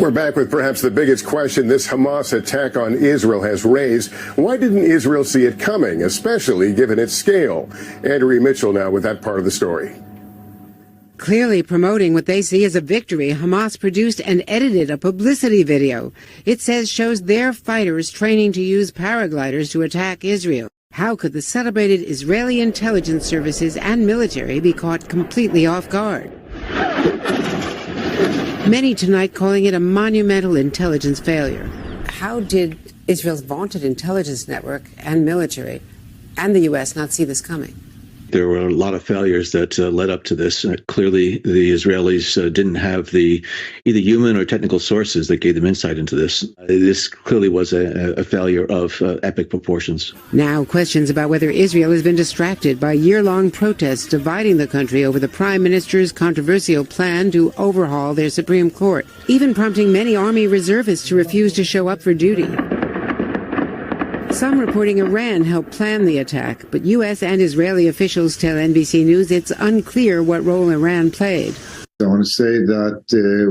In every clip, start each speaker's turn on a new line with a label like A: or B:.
A: We're back with perhaps the biggest question this Hamas attack on Israel has raised. Why didn't Israel see it coming, especially given its scale? Andrea Mitchell now with that part of the story.
B: Clearly promoting what they see as a victory, Hamas produced and edited a publicity video. It says shows their fighters training to use paragliders to attack Israel. How could the celebrated Israeli intelligence services and military be caught completely off guard? Many tonight calling it a monumental intelligence failure. How did Israel's vaunted intelligence network and military and the U.S. not see this coming?
C: There were a lot of failures that led up to this. Clearly, the Israelis didn't have the either human or technical sources that gave them insight into this. This clearly was a failure of epic proportions.
B: Now, questions about whether Israel has been distracted by year-long protests dividing the country over the Prime Minister's controversial plan to overhaul their Supreme Court, even prompting many Army reservists to refuse to show up for duty. Some reporting Iran helped plan the attack, but U.S. and Israeli officials tell NBC News it's unclear what role Iran played.
D: I want to say that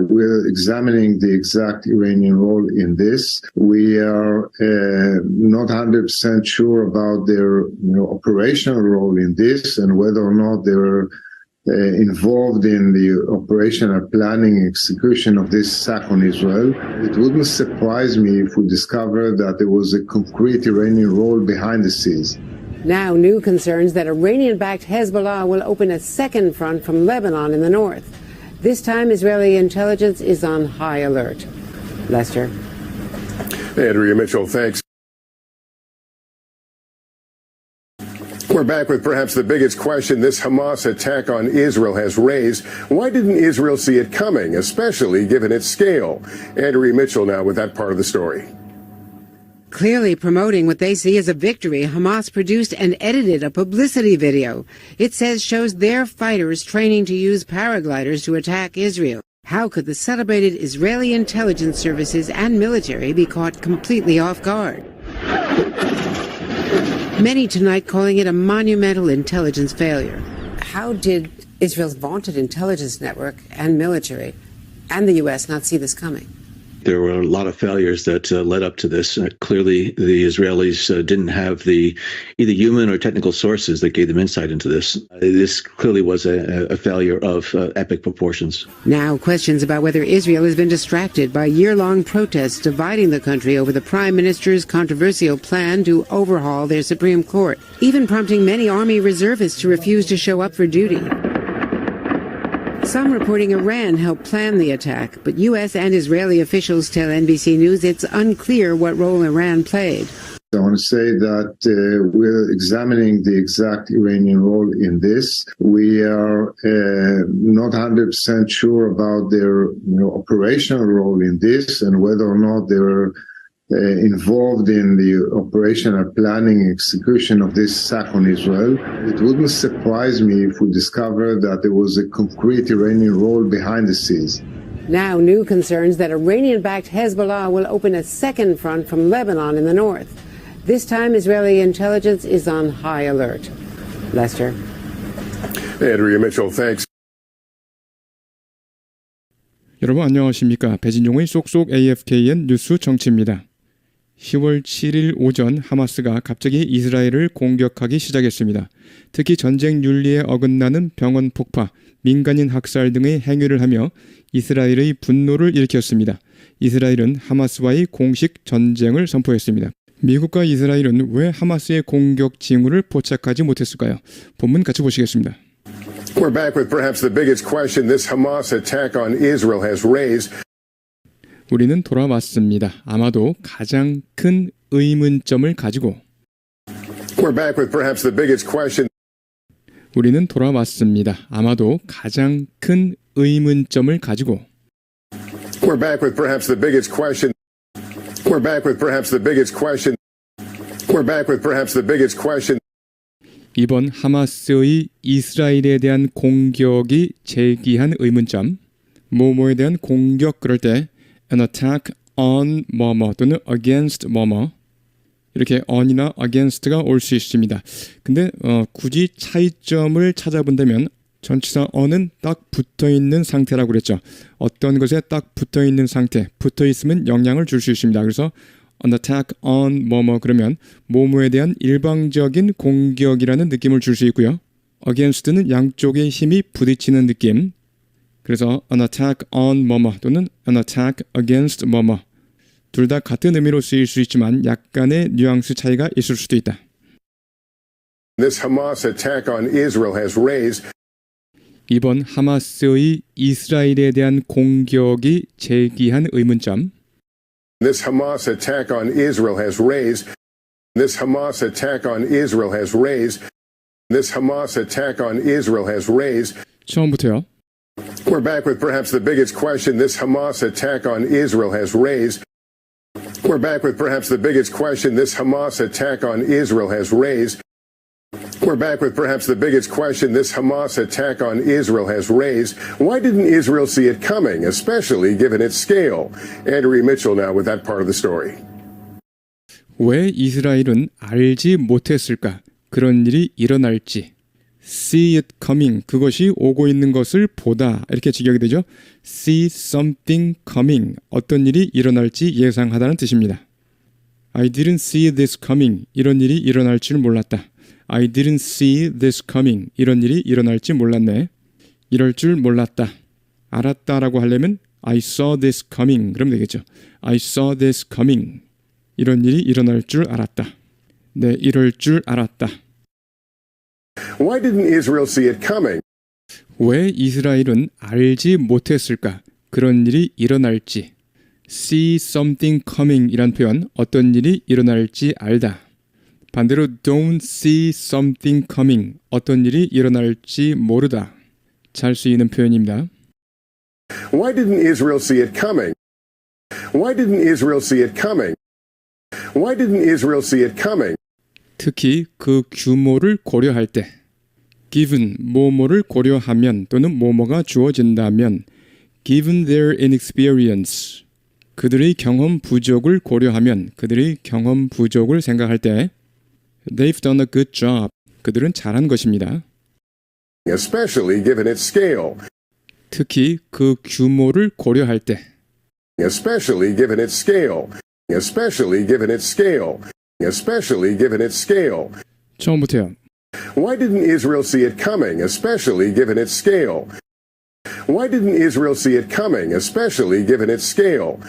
D: we're examining the exact Iranian role in this. We are not 100% sure about their operational role in this and whether or not they were involved in the operational planning and execution of this attack on Israel. It wouldn't surprise me if we discover that there was a concrete Iranian role behind the scenes.
B: Now, new concerns that Iranian-backed Hezbollah will open a second front from Lebanon in the north. This time, Israeli intelligence is on high alert. Lester.
A: Andrea Mitchell, thanks. We're back with perhaps the biggest question this Hamas attack on Israel has raised. Why didn't Israel see it coming, especially given its scale? Andrea Mitchell now with that part of the story.
B: Clearly promoting what they see as a victory, Hamas produced and edited a publicity video. It says shows their fighters training to use paragliders to attack Israel. How could the celebrated Israeli intelligence services and military be caught completely off guard? Many tonight calling it a monumental intelligence failure. How did Israel's vaunted intelligence network and military and the U.S. not see this coming?
C: There were a lot of failures that led up to this. Clearly, the Israelis didn't have the either human or technical sources that gave them insight into this. This clearly was a failure of epic proportions.
B: Now, questions about whether Israel has been distracted by year-long protests dividing the country over the Prime Minister's controversial plan to overhaul their Supreme Court, even prompting many Army reservists to refuse to show up for duty. Some reporting Iran helped plan the attack, but U.S. and Israeli officials tell NBC News it's unclear what role Iran played.
D: I want to say that we're examining the exact Iranian role in this. We are not 100% sure about their operational role in this and whether or not they were involved in the operational planning and execution of this attack on Israel. It wouldn't surprise me if we discover that there was a concrete Iranian role behind the scenes.
B: Now, new concerns that Iranian-backed Hezbollah will open a second front from Lebanon in the north. This time, Israeli intelligence is on high alert. Lester.
A: Andrea Mitchell, thanks.
E: 여러분 안녕하십니까? 배진용의 쏙쏙 AFKN 뉴스 정치입니다. 10월 7일 오전 하마스가 갑자기 이스라엘을 공격하기 시작했습니다. 특히 전쟁 윤리에 어긋나는 병원 폭파, 민간인 학살 등의 행위를 하며 이스라엘의 분노를 일으켰습니다. 이스라엘은 하마스와의 공식 전쟁을 선포했습니다. 미국과 이스라엘은 왜 하마스의 공격 징후를 포착하지 못했을까요? 본문 같이 보시겠습니다.
A: We're back with perhaps the biggest question this Hamas attack on Israel has raised.
E: 우리는 돌아왔습니다. 아마도 가장 큰 의문점을 가지고.
A: We're back with perhaps the biggest question.
E: 우리는 돌아왔습니다. 아마도 가장 큰 의문점을 가지고.
A: We're back with perhaps the biggest question. We're back with perhaps the biggest question. We're back with perhaps the biggest question.
E: 이번 하마스의 이스라엘에 대한 공격이 제기한 의문점, 뭐뭐에 대한 공격 그럴 때 an attack on 뭐뭐 또는 against 뭐뭐 이렇게 on이나 against가 올 수 있습니다. 근데 굳이 차이점을 찾아본다면 전치사 on은 딱 붙어있는 상태라고 그랬죠. 어떤 것에 딱 붙어있는 상태, 붙어있으면 영향을 줄 수 있습니다. 그래서 an attack on 뭐뭐 그러면 뭐뭐에 대한 일방적인 공격이라는 느낌을 줄 수 있고요. against는 양쪽의 힘이 부딪히는 느낌. 그래서 an attack on 뭐뭐 또는 an attack against 뭐뭐 둘 다 같은 의미로 쓰일 수 있지만 약간의 뉘앙스 차이가 있을 수도 있다.
A: This Hamas attack on Israel has raised
E: 이번 하마스의 이스라엘에 대한 공격이 제기한 의문점.
A: This Hamas attack on Israel has raised This Hamas attack on Israel has raised This Hamas attack on Israel has raised
E: 처음부터요.
A: We're back with perhaps the biggest question this Hamas attack on Israel has raised. We're back with perhaps the biggest question this Hamas attack on Israel has raised. We're back with perhaps the biggest question this Hamas attack on Israel has raised. Why didn't Israel see it coming, especially given its scale? Andrew Mitchell now with that part of the story.
E: 왜 이스라엘은 알지 못했을까? 그런 일이 일어날지. See it coming, 그것이 오고 있는 것을 보다 이렇게 직역이 되죠. See something coming, 어떤 일이 일어날지 예상하다는 뜻입니다. I didn't see this coming, 이런 일이 일어날 줄 몰랐다. I didn't see this coming, 이런 일이 일어날지 몰랐네. 이럴 줄 몰랐다. 알았다라고 하려면 I saw this coming, 그러면 되겠죠. I saw this coming, 이런 일이 일어날 줄 알았다. 네, 이럴 줄 알았다.
A: Why didn't Israel see it coming?
E: 왜 이스라엘은 알지 못했을까? 그런 일이 일어날지. See something coming 이란 표현, 어떤 일이 일어날지 알다. 반대로 don't see something coming, 어떤 일이 일어날지 모르다. 잘 쓰이는 표현입니다.
A: Why didn't Israel see it coming? Why didn't Israel see it coming? Why didn't Israel see it coming?
E: 특히 그 규모를 고려할 때 given 뭐뭐를 고려하면 또는 뭐뭐가 주어진다면 given their inexperience 그들의 경험 부족을 고려하면 그들의 경험 부족을 생각할 때 they've done a good job 그들은 잘한 것입니다.
A: Especially given its scale.
E: 특히 그 규모를 고려할 때
A: Especially given its scale. Especially given its scale. Especially given its scale.
E: 처음부터요.
A: Why didn't Israel see it coming, especially given its scale? Why didn't Israel see it coming, especially given its scale?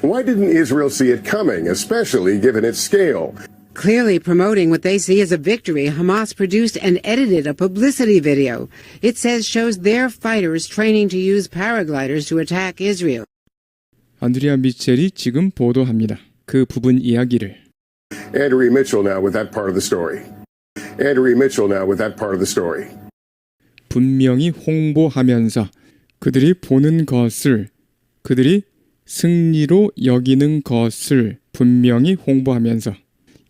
A: Why didn't Israel see it coming, especially given its scale?
B: Clearly promoting what they see as a victory, Hamas produced and edited a publicity video. It says shows their fighters training to use paragliders to attack Israel.
E: 안드리아 미첼이 지금 보도합니다. 그 부분 이야기를.
A: Andrew Mitchell now with that part of the story. Andrew Mitchell now with that part of the story.
E: 분명히 홍보하면서 그들이 보는 것을 그들이 승리로 여기는 것을 분명히 홍보하면서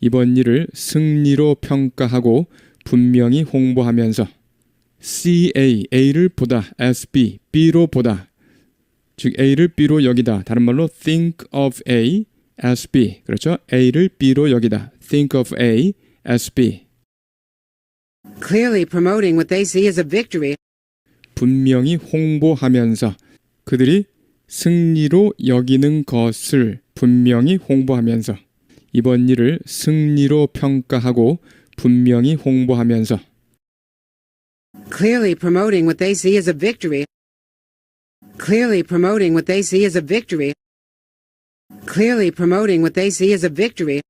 E: 이번 일을 승리로 평가하고 분명히 홍보하면서 CA, A를 보다, SB, B로 보다 즉 A를 B로 여기다 다른 말로 think of A as B 그렇죠? A를 B로 여기다 think of A as B
B: Clearly promoting what they see as a victory,
E: 분명히 홍보하면서 그들이 승리로 여기는 것을 분명히 홍보하면서 이번 일을 승리로 평가하고 분명히 홍보하면서
B: clearly promoting what they see as a victory, clearly promoting what they see as a victory, clearly promoting what they see as a victory,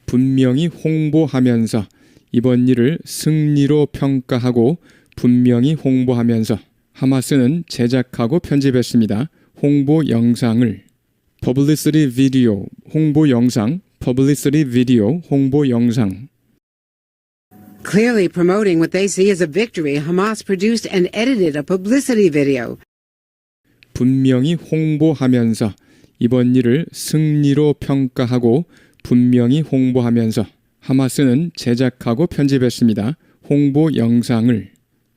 E: 분명히 홍보하면서 이번 일을 승리로 평가하고 분명히 홍보하면서 하마스는 제작하고 편집했습니다. 홍보 영상을 publicity video, 홍보 영상, publicity video, 홍보 영상
B: clearly promoting what they see as a victory, Hamas produced and edited a publicity video.
E: 분명히 홍보하면서 이번 일을 승리로 평가하고 분명히 홍보하면서 하마스는 제작하고 편집했습니다. 홍보 영상을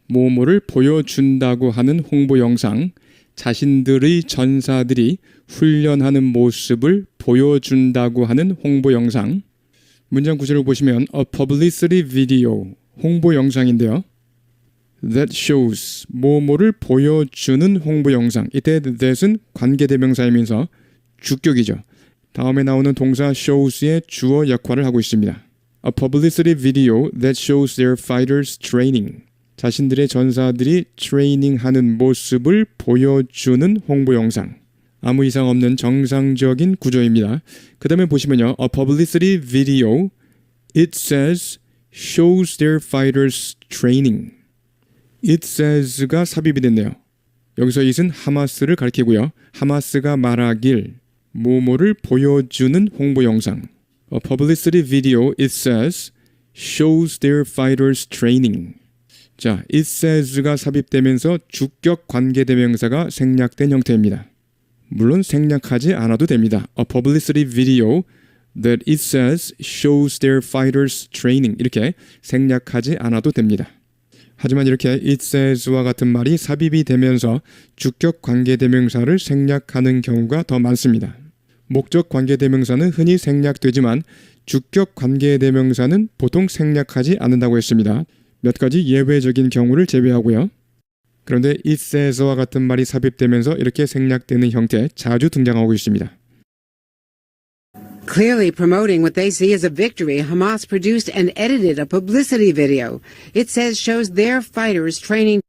E: 뭐뭐를 보여준다고 하는 홍보 영상, 자신들의 전사들이 훈련하는 모습을 보여준다고 하는 홍보 영상. 문장 구조를 보시면 a publicity video, 홍보 영상인데요. that shows 뭐뭐를 보여주는 홍보 영상. 이때 that은 관계대명사이면서 주격이죠. 다음에 나오는 동사 shows의 주어 역할을 하고 있습니다. A publicity video that shows their fighters training. 자신들의 전사들이 트레이닝하는 모습을 보여주는 홍보 영상. 아무 이상 없는 정상적인 구조입니다. 그 다음에 보시면요. A publicity video, it says, shows their fighters training. It says가 삽입이 됐네요. 여기서 it은 하마스를 가리키고요. 하마스가 말하길 뭐뭐를 보여주는 홍보 영상. A publicity video, it says, shows their fighters training. 자, it says가 삽입되면서 주격 관계대명사가 생략된 형태입니다. 물론 생략하지 않아도 됩니다. A publicity video that it says shows their fighters training. 이렇게 생략하지 않아도 됩니다. 하지만 이렇게 it says와 같은 말이 삽입이 되면서 주격 관계대명사를 생략하는 경우가 더 많습니다. 목적 관계대명사는 흔히 생략되지만 주격 관계대명사는 보통 생략하지 않는다고 했습니다. 몇 가지 예외적인 경우를 제외하고요. 그런데 it says와 같은 말이 삽입되면서 이렇게 생략되는 형태 자주 등장하고 있습니다.
B: Clearly promoting what they see as a victory, Hamas produced and edited a publicity video. It says shows their fighters training.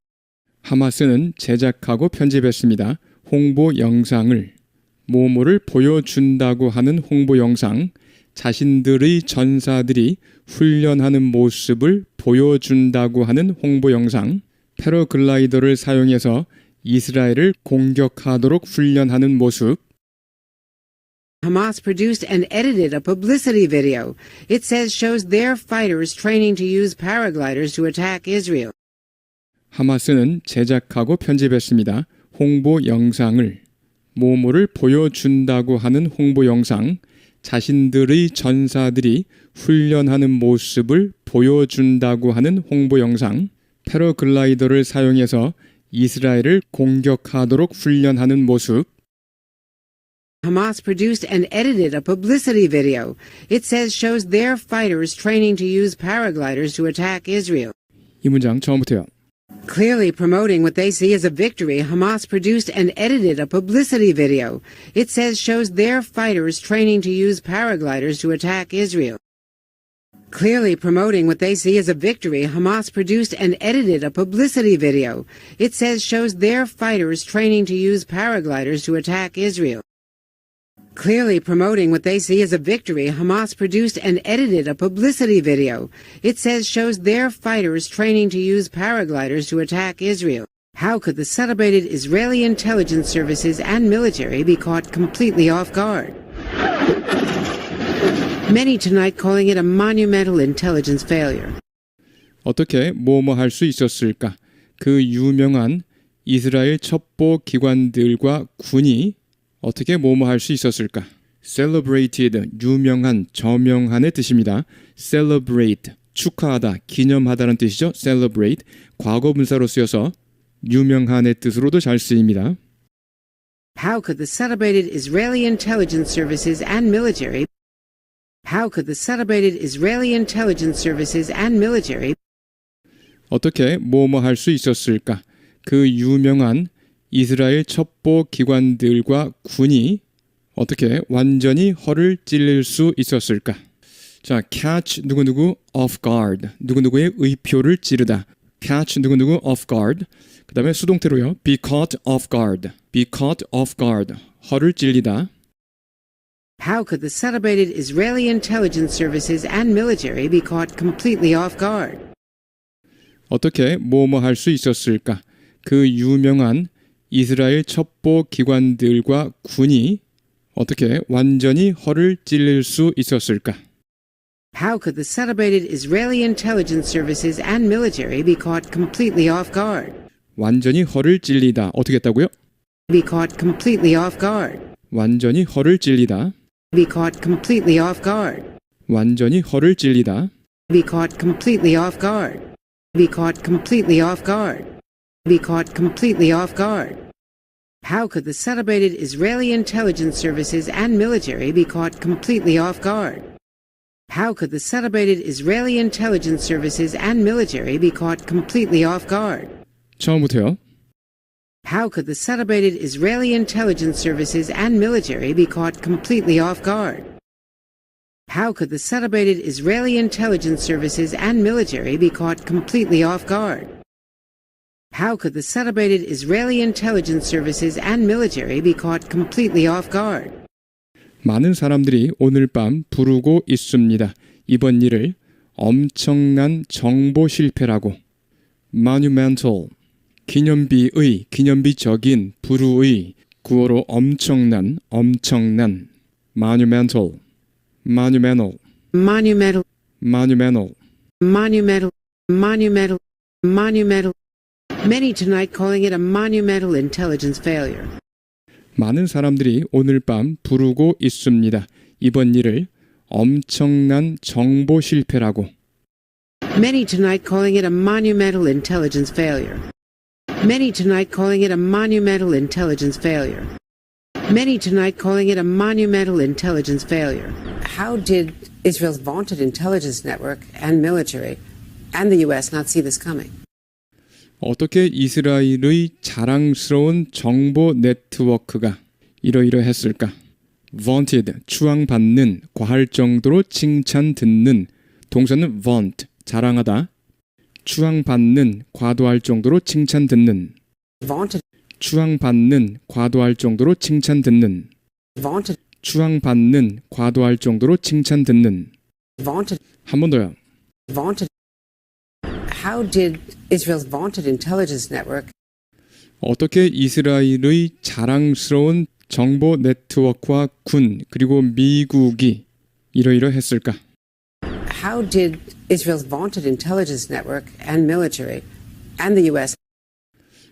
E: 하마스는 제작하고 편집했습니다. 홍보 영상을 뭐뭐를 보여준다고 하는 홍보 영상, 자신들의 전사들이 훈련하는 모습을 보여준다고 하는 홍보 영상, 패러글라이더를 사용해서 이스라엘을 공격하도록 훈련하는 모습.
B: Hamas produced and edited a publicity video. It says shows their fighters training to use paragliders to attack Israel.
E: 하마스는 제작하고 편집했습니다. 홍보 영상을 뭐뭐를 보여준다고 하는 홍보 영상, 자신들의 전사들이 훈련하는 모습을 보여준다고 하는 홍보 영상, 패러글라이더를 사용해서 이스라엘을 공격하도록 훈련하는 모습.
B: Hamas produced and edited a publicity video. It says shows their fighters training to use paragliders to attack Israel.
E: 이 문장 처음부터요.
B: Clearly promoting what they see as a victory, Hamas produced and edited a publicity video. It says shows their fighters training to use paragliders to attack Israel. Clearly promoting what they see as a victory, Hamas produced and edited a publicity video. It says shows their fighters training to use paragliders to attack Israel. Clearly promoting what they see as a victory, Hamas produced and edited a publicity video. It says shows their fighters training to use paragliders to attack Israel. How could the celebrated Israeli intelligence services and military be caught completely off guard? Many tonight calling it a monumental intelligence failure.
E: 어떻게 뭐뭐 할 수 있었을까? 그 유명한 이스라엘 첩보 기관들과 군이 어떻게 뭐뭐 할 수 있었을까? celebrated, 유명한, 저명한의 뜻입니다. celebrate, 축하하다, 기념하다는 뜻이죠. celebrate, 과거 분사로 쓰여서 유명한의 뜻으로도 잘 쓰입니다.
B: How could the celebrated Israeli intelligence services and military How could the celebrated Israeli intelligence services and military
E: 어떻게 뭐뭐 할 수 있었을까? 그 유명한 이스라엘 첩보 기관들과 군이 어떻게 완전히 허를 찔릴 수 있었을까? 자, catch 누구누구 off guard, 누구누구의 의표를 찌르다. catch 누구누구 off guard. 그 다음에 수동태로요. be caught off guard, be caught off guard, 허를 찔리다.
B: How could the celebrated Israeli intelligence services and military be caught completely off guard?
E: 어떻게 뭐뭐 할 수 있었을까? 그 유명한 이스라엘 첩보 기관들과 군이 어떻게 완전히 허를 찔릴 수 있었을까?
B: How could the celebrated Israeli intelligence services and military be caught completely off guard?
E: 완전히 허를 찔리다. 어떻게 했다고요?
B: Be caught completely off guard.
E: 완전히 허를 찔리다.
B: Be caught completely off guard.
E: 완전히 허를 찔리다.
B: Be caught completely off guard. Be caught completely off guard. Be caught completely off guard. How could the celebrated Israeli intelligence services and military be caught completely off guard? How could the celebrated Israeli intelligence services and military be caught completely off guard?
E: 처음부터요.
B: How could the celebrated Israeli intelligence services and military be caught completely off guard? How could the celebrated Israeli intelligence services and military be caught completely off guard? How could the celebrated Israeli intelligence services and military be caught completely off guard?
E: 많은 사람들이 오늘 밤 부르고 있습니다. 이번 일을 엄청난 정보 실패라고. monumental, 기념비적인, 불우의, 구어로 엄청난, monumental, monumental,
B: Monumental,
E: monumental.
B: monumental, monumental, monumental. Many tonight calling it a monumental intelligence failure.
E: 많은 사람들이 오늘 밤 부르고 있습니다. 이번 일을 엄청난 정보 실패라고.
B: Many tonight calling it a monumental intelligence failure. Many tonight calling it a monumental intelligence failure. Many tonight calling it a monumental intelligence failure. How did Israel's vaunted intelligence network and military and the U.S. not see this coming?
E: 어떻게 이스라엘의 자랑스러운 정보 네트워크가 이러이러했을까? vaunted, 추앙받는, 과할 정도로 칭찬 듣는, 동사는 vaunt, 자랑하다, 추앙받는, 과도할 정도로 칭찬 듣는,
B: Vaunted,
E: 추앙받는, 과도할 정도로 칭찬 듣는,
B: vaunted,
E: 추앙받는, 과도할 정도로 칭찬 듣는.
B: vaunted,
E: 한 번 더요.
B: vaunted. How did Israel's vaunted intelligence network
E: 어떻게 이스라엘의 자랑스러운 정보 네트워크와 군 그리고 미국이 이러이러했을까?
B: How did Israel's vaunted intelligence network and military and the U.S.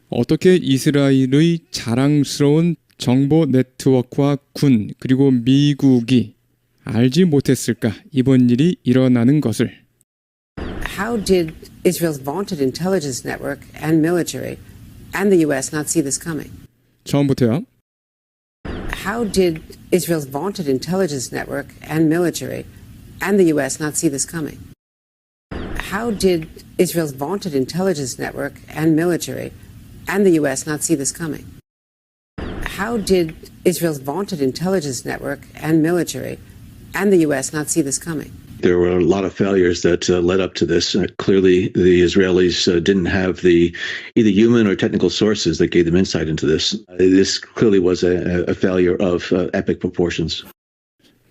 E: 어떻게 이스라엘의 자랑스러운 정보 네트워크와 군 그리고 미국이 알지 못했을까? 이번 일이 일어나는 것을.
B: How did Israel's vaunted intelligence network and military and the U.S. not see this coming?
E: 처음부터요.
B: How did Israel's vaunted intelligence network and military and the U.S. not see this coming? How did Israel's vaunted intelligence network and military and the U.S. not see this coming? How did Israel's vaunted intelligence network and military and the U.S. not see this coming?
C: There were a lot of failures that led up to this. Clearly, the Israelis didn't have the either human or technical sources that gave them insight into this. This clearly was a failure of epic proportions.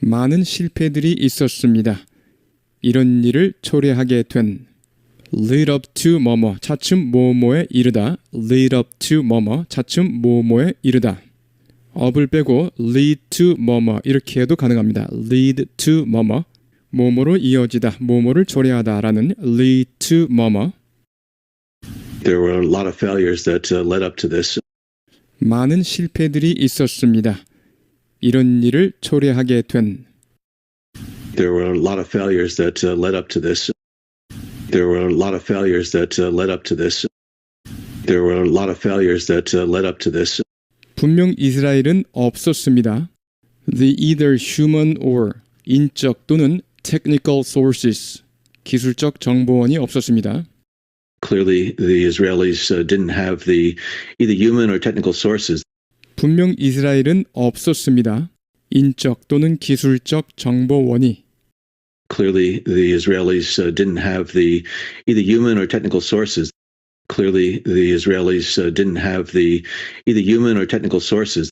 E: 많은 실패들이 있었습니다. 이런 일을 초래하게 된 lead up to 뭐뭐 차츰 뭐뭐에 이르다 lead up to 뭐뭐 차츰 뭐뭐에 이르다 up을 빼고 lead to 뭐뭐 이렇게 해도 가능합니다. lead to 뭐뭐 뭐뭐로 이어지다 뭐뭐를 초래하다라는 lead to 뭐뭐.
C: There were a lot of failures that led up to this.
E: 많은 실패들이 있었습니다. 이런 일을 초래하게 된
C: There were a lot of failures that led up to this. There were a lot of failures that led up to this. There were a lot of failures that led up to this.
E: 분명 이스라엘은 없었습니다. The either human or 인적 또는 technical sources 기술적 정보원이 없었습니다.
C: Clearly, the Israelis didn't have the either human or technical sources.
E: 분명 이스라엘은 없었습니다. 인적 또는 기술적 정보원이
C: Clearly, the Israelis didn't have the either human or technical sources. Clearly, the Israelis didn't have the either human or technical sources.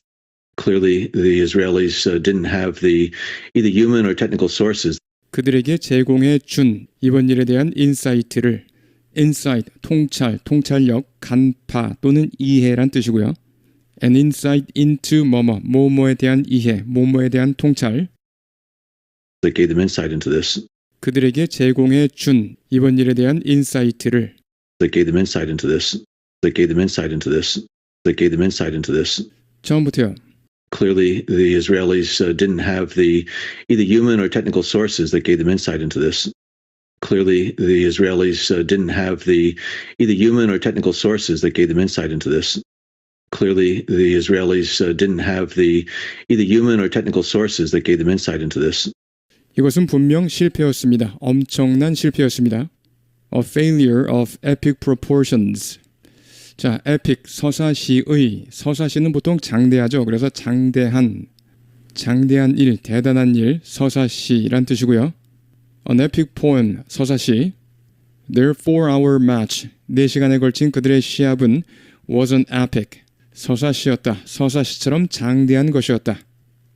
C: Clearly, the Israelis didn't have the either human or technical sources.
E: 그들에게 제공해 준 이번 일에 대한 인사이트를 insight, 통찰, 통찰력, 간파 또는 이해란 뜻이고요. An insight into 뭐뭐에 대한 이해, 뭐뭐에 대한 통찰.
C: That gave them insight into this.
E: 그들에게 제공해 준 이번 일에 대한 인사이트를
C: That gave them insight into this. That gave them insight into this. That gave them insight into this.
E: 처음부터요.
C: Clearly, the Israelis didn't have the either human or technical sources that gave them insight into this. Clearly, the Israelis didn't have the either human or technical sources that gave them insight into this. Clearly, the Israelis didn't have the either human or technical sources that gave them insight into this.
E: 이것은 분명 실패였습니다. 엄청난 실패였습니다. A failure of epic proportions. 자, epic, 서사시의. 서사시는 보통 장대하죠. 그래서 장대한 일, 대단한 일, 서사시란 뜻이고요. An epic poem, 서사시. Their 4-hour match, 4시간에 걸친 그들의 시합은 was an epic, 서사시였다. 서사시처럼 장대한 것이었다.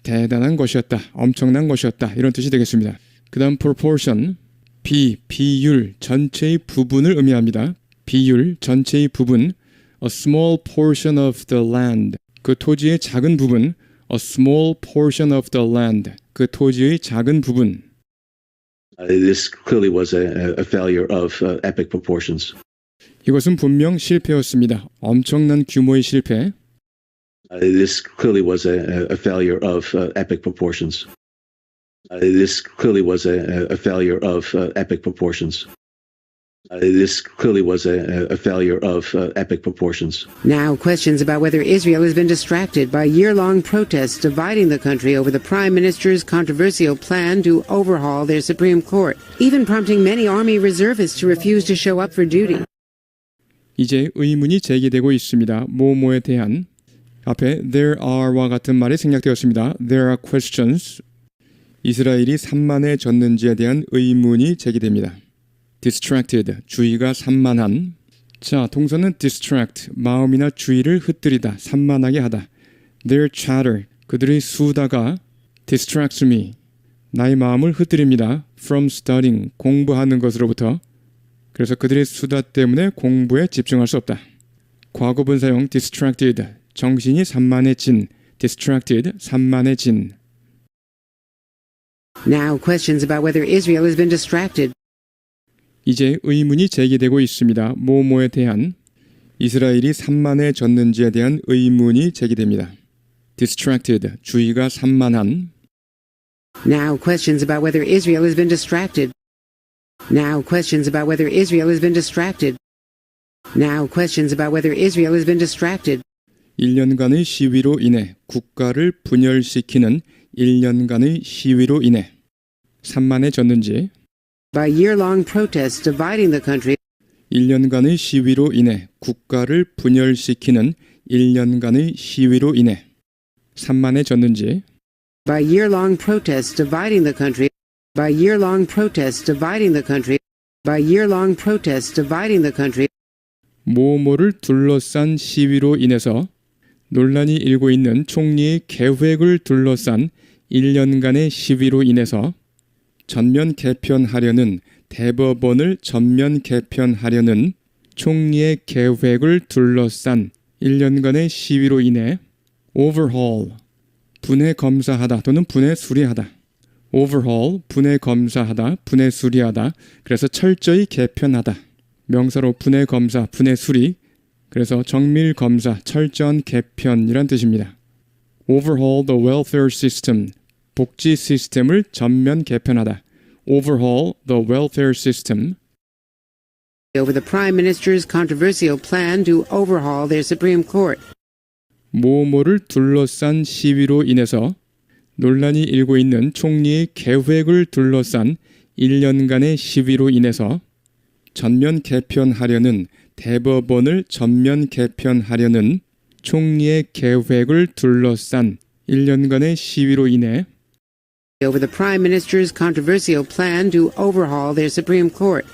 E: 대단한 것이었다. 엄청난 것이었다. 이런 뜻이 되겠습니다. 그 다음 proportion, 비율, 전체의 부분을 의미합니다. 비율, 전체의 부분. A small portion of the land, 그 토지의 작은 부분. A small portion of the land, 그 토지의 작은 부분.
C: This clearly was a failure of epic proportions.
E: 이것은 분명 실패였습니다. 엄청난 규모의 실패.
C: This clearly was a failure of epic proportions. This clearly was a failure of epic proportions. This clearly was a failure of epic proportions.
B: Now, questions about whether Israel has been distracted by year-long protests dividing the country over the Prime Minister's controversial plan to overhaul their Supreme Court, even prompting many Army reservists to refuse to show up for duty.
E: 이제 의문이 제기되고 있습니다. 뭐뭐에 대한. 앞에 there are와 같은 말이 생략되었습니다. There are questions. 이스라엘이 산만해졌는지에 대한 의문이 제기됩니다. distracted, 주의가 산만한. 자, 동사는 distract, 마음이나 주의를 흩뜨리다, 산만하게 하다. Their chatter, 그들의 수다가 distracts me, 나의 마음을 흩뜨립니다. From studying, 공부하는 것으로부터. 그래서 그들의 수다 때문에 공부에 집중할 수 없다. 과거분 사용 distracted, 정신이 산만해진, distracted, 산만해진.
B: Now, questions about whether Israel has been distracted.
E: 이제 의문이 제기되고 있습니다. 뭐뭐에 대한. 이스라엘이 산만해졌는지에 대한 의문이 제기됩니다. distracted, 주의가 산만한.
B: Now, questions about whether Israel has been distracted. Now, questions about whether Israel has been distracted. Now, questions about whether Israel has been distracted.
E: 1년간의 시위로 인해 국가를 분열시키는 1년간의 시위로 인해 산만해졌는지.
B: By year-long protests dividing the country.
E: 1년간의 시위로 인해 국가를 분열시키는 1년간의 시위로 인해 산만해졌는지.
B: By year-long protests dividing the country. By year-long protests dividing the country. By year-long protests dividing the country.
E: 뭐뭐를 둘러싼 시위로 인해서 논란이 일고 있는 총리의 계획을 둘러싼 1년간의 시위로 인해서 전면 개편하려는 대법원을 전면 개편하려는 총리의 계획을 둘러싼 1년간의 시위로 인해 overhaul, 분해 검사하다 또는 분해 수리하다. overhaul, 분해 검사하다, 분해 수리하다. 그래서 철저히 개편하다. 명사로 분해 검사, 분해 수리. 그래서 정밀 검사, 철저한 개편이란 뜻입니다. overhaul the welfare system, 복지 시스템을 전면 개편하다. overhaul the welfare system.
B: Over the Prime Minister's controversial plan to overhaul their Supreme Court.
E: 뭐뭐를 둘러싼 시위로 인해서 논란이 일고 있는 총리의 계획을 둘러싼 1년간의 시위로 인해서 전면 개편하려는 대법원을 전면 개편하려는 총리의 계획을 둘러싼 1년간의 시위로 인해
B: Over the Prime Minister's controversial plan to overhaul their Supreme Court.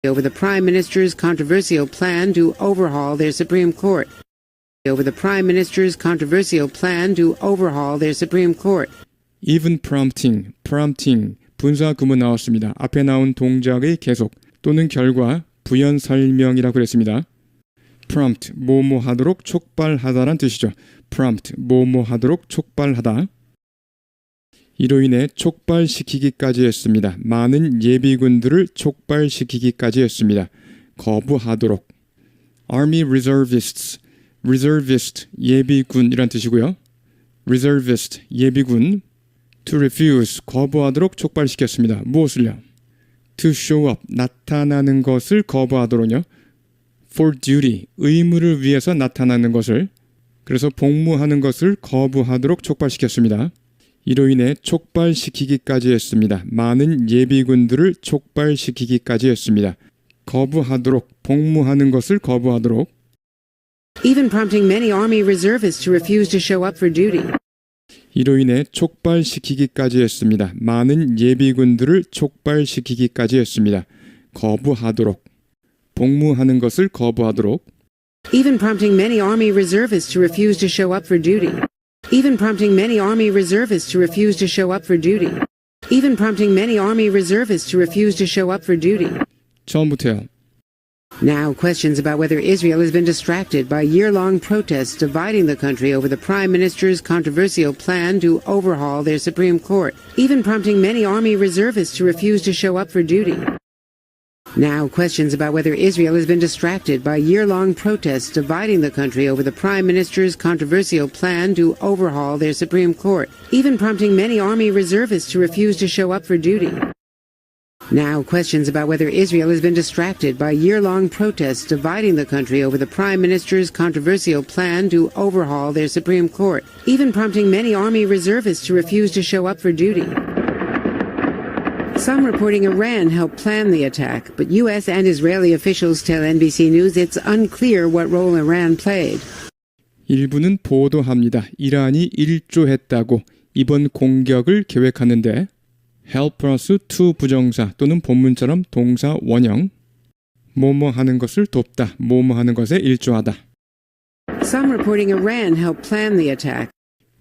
B: Over the Prime Minister's controversial plan to overhaul their Supreme Court. Over the Prime Minister's controversial plan to overhaul their Supreme Court.
E: even prompting, 분사 구문 나왔습니다. 앞에 나온 동작의 계속 또는 결과, 부연 설명이라고 그랬습니다. prompt, 뭐뭐 하도록 촉발하다란 뜻이죠. prompt, 뭐뭐 하도록 촉발하다. 이로 인해 촉발시키기까지 했습니다. 많은 예비군들을 촉발시키기까지 했습니다. 거부하도록. Army reservists, reservist, 예비군이란 뜻이고요. reservist, 예비군. to refuse, 거부하도록 촉발시켰습니다. 무엇을요? to show up, 나타나는 것을 거부하도록요. for duty, 의무를 위해서 나타나는 것을. 그래서 복무하는 것을 거부하도록 촉발시켰습니다. 이로 인해 촉발시키기까지 했습니다. 많은 예비군들을 촉발시키기까지 했습니다. 거부하도록, 복무하는 것을 거부하도록.
B: even prompting many Army reservists to refuse to show up for duty.
E: 이로 인해 촉발시키기까지 했습니다. 많은 예비군들을 촉발시키기까지 했습니다. 거부하도록, 복무하는 것을 거부하도록.
B: even prompting many Army reservists to refuse to show up for duty. even prompting many Army reservists to refuse to show up for duty. even prompting many Army reservists to refuse to show up for duty.
E: 처음부터요.
B: Now, questions about whether Israel has been distracted by year-long protests dividing the country over the Prime Minister's controversial plan to overhaul their Supreme Court, even prompting many Army reservists to refuse to show up for duty. Now, questions about whether Israel has been distracted by year-long protests dividing the country over the Prime Minister's controversial plan to overhaul their Supreme Court, even prompting many Army reservists to refuse to show up for duty. Now, questions about whether Israel has been distracted by year-long protests dividing the country over the Prime Minister's controversial plan to overhaul their Supreme Court, even prompting many Army reservists to refuse to show up for duty. Some reporting Iran helped plan the attack, but U.S. and Israeli officials tell NBC News it's unclear what role Iran played.
E: 일부는 보도합니다. 이란이 일조했다고 이번 공격을 계획하는데 help 플러스 to 부정사 또는 본문처럼 동사 원형 뭐뭐 하는 것을 돕다, 뭐뭐 하는 것에 일조하다.
B: Some reporting Iran helped plan the attack.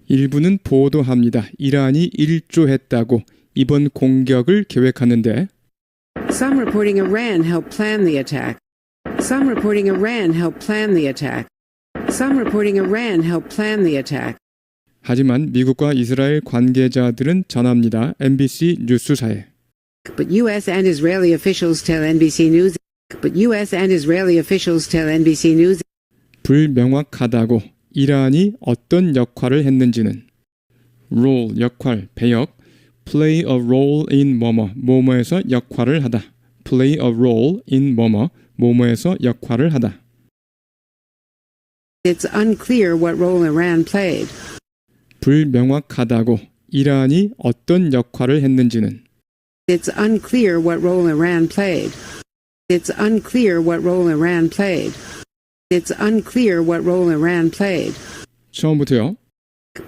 E: 일부는 보도합니다. 이란이 일조했다고 이번 공격을 계획하는데
B: Some reporting Iran helped plan the attack. Some reporting Iran helped plan the attack. Some reporting Iran helped plan the attack.
E: 하지만 미국과 이스라엘 관계자들은 전합니다. MBC 뉴스사에.
B: But U.S. and Israeli officials tell NBC News. But U.S. and Israeli officials tell NBC News.
E: 불명확하다고 이란이 어떤 역할을 했는지는 role 역할 배역 play a role in 뭐뭐 뭐뭐에서 역할을 하다 play a role in 뭐뭐 뭐뭐에서 역할을 하다.
B: It's unclear what role Iran played.
E: 불명확하다고 이란이 어떤 역할을 했는지는
B: It's unclear what role Iran played. It's unclear what role Iran played. It's unclear what role Iran played.
E: 처음부터요.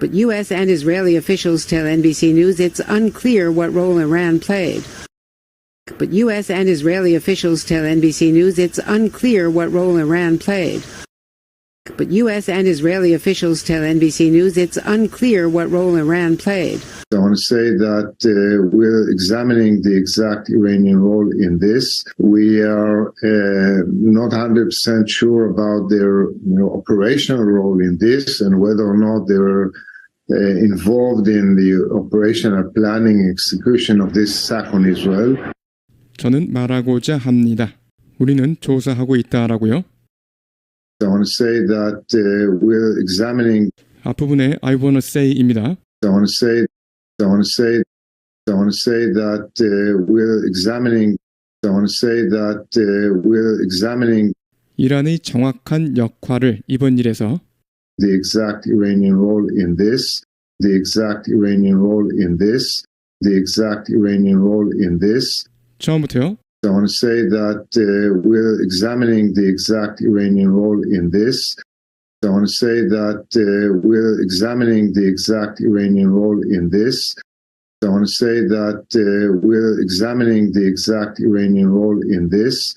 B: But U.S. and Israeli officials tell NBC News it's unclear what role Iran played. But U.S. and Israeli officials tell NBC News it's unclear what role Iran played. But U.S. and Israeli officials tell NBC News it's unclear what role Iran played.
D: I want to say that we're examining the exact Iranian role in this. We are not 100% sure about their operational role in this and whether or not they were involved in the operational planning and execution of this attack on Israel.
E: 저는 말하고자 합니다. 우리는 조사하고 있다라고요.
D: I want to say that we're examining.
E: 앞부분에 I wanna say입니다.
D: I want to say that we're examining. I want to say that we're examining
E: 이란의 정확한 역할을 이번 일에서
D: the exact Iranian role in this. The exact Iranian role in this. The exact Iranian role in this.
E: 처음부터요.
D: I want to say that we're examining the exact Iranian role in this. I want to say that we're examining the exact Iranian role in this. I want to say that we're examining the exact Iranian role in this.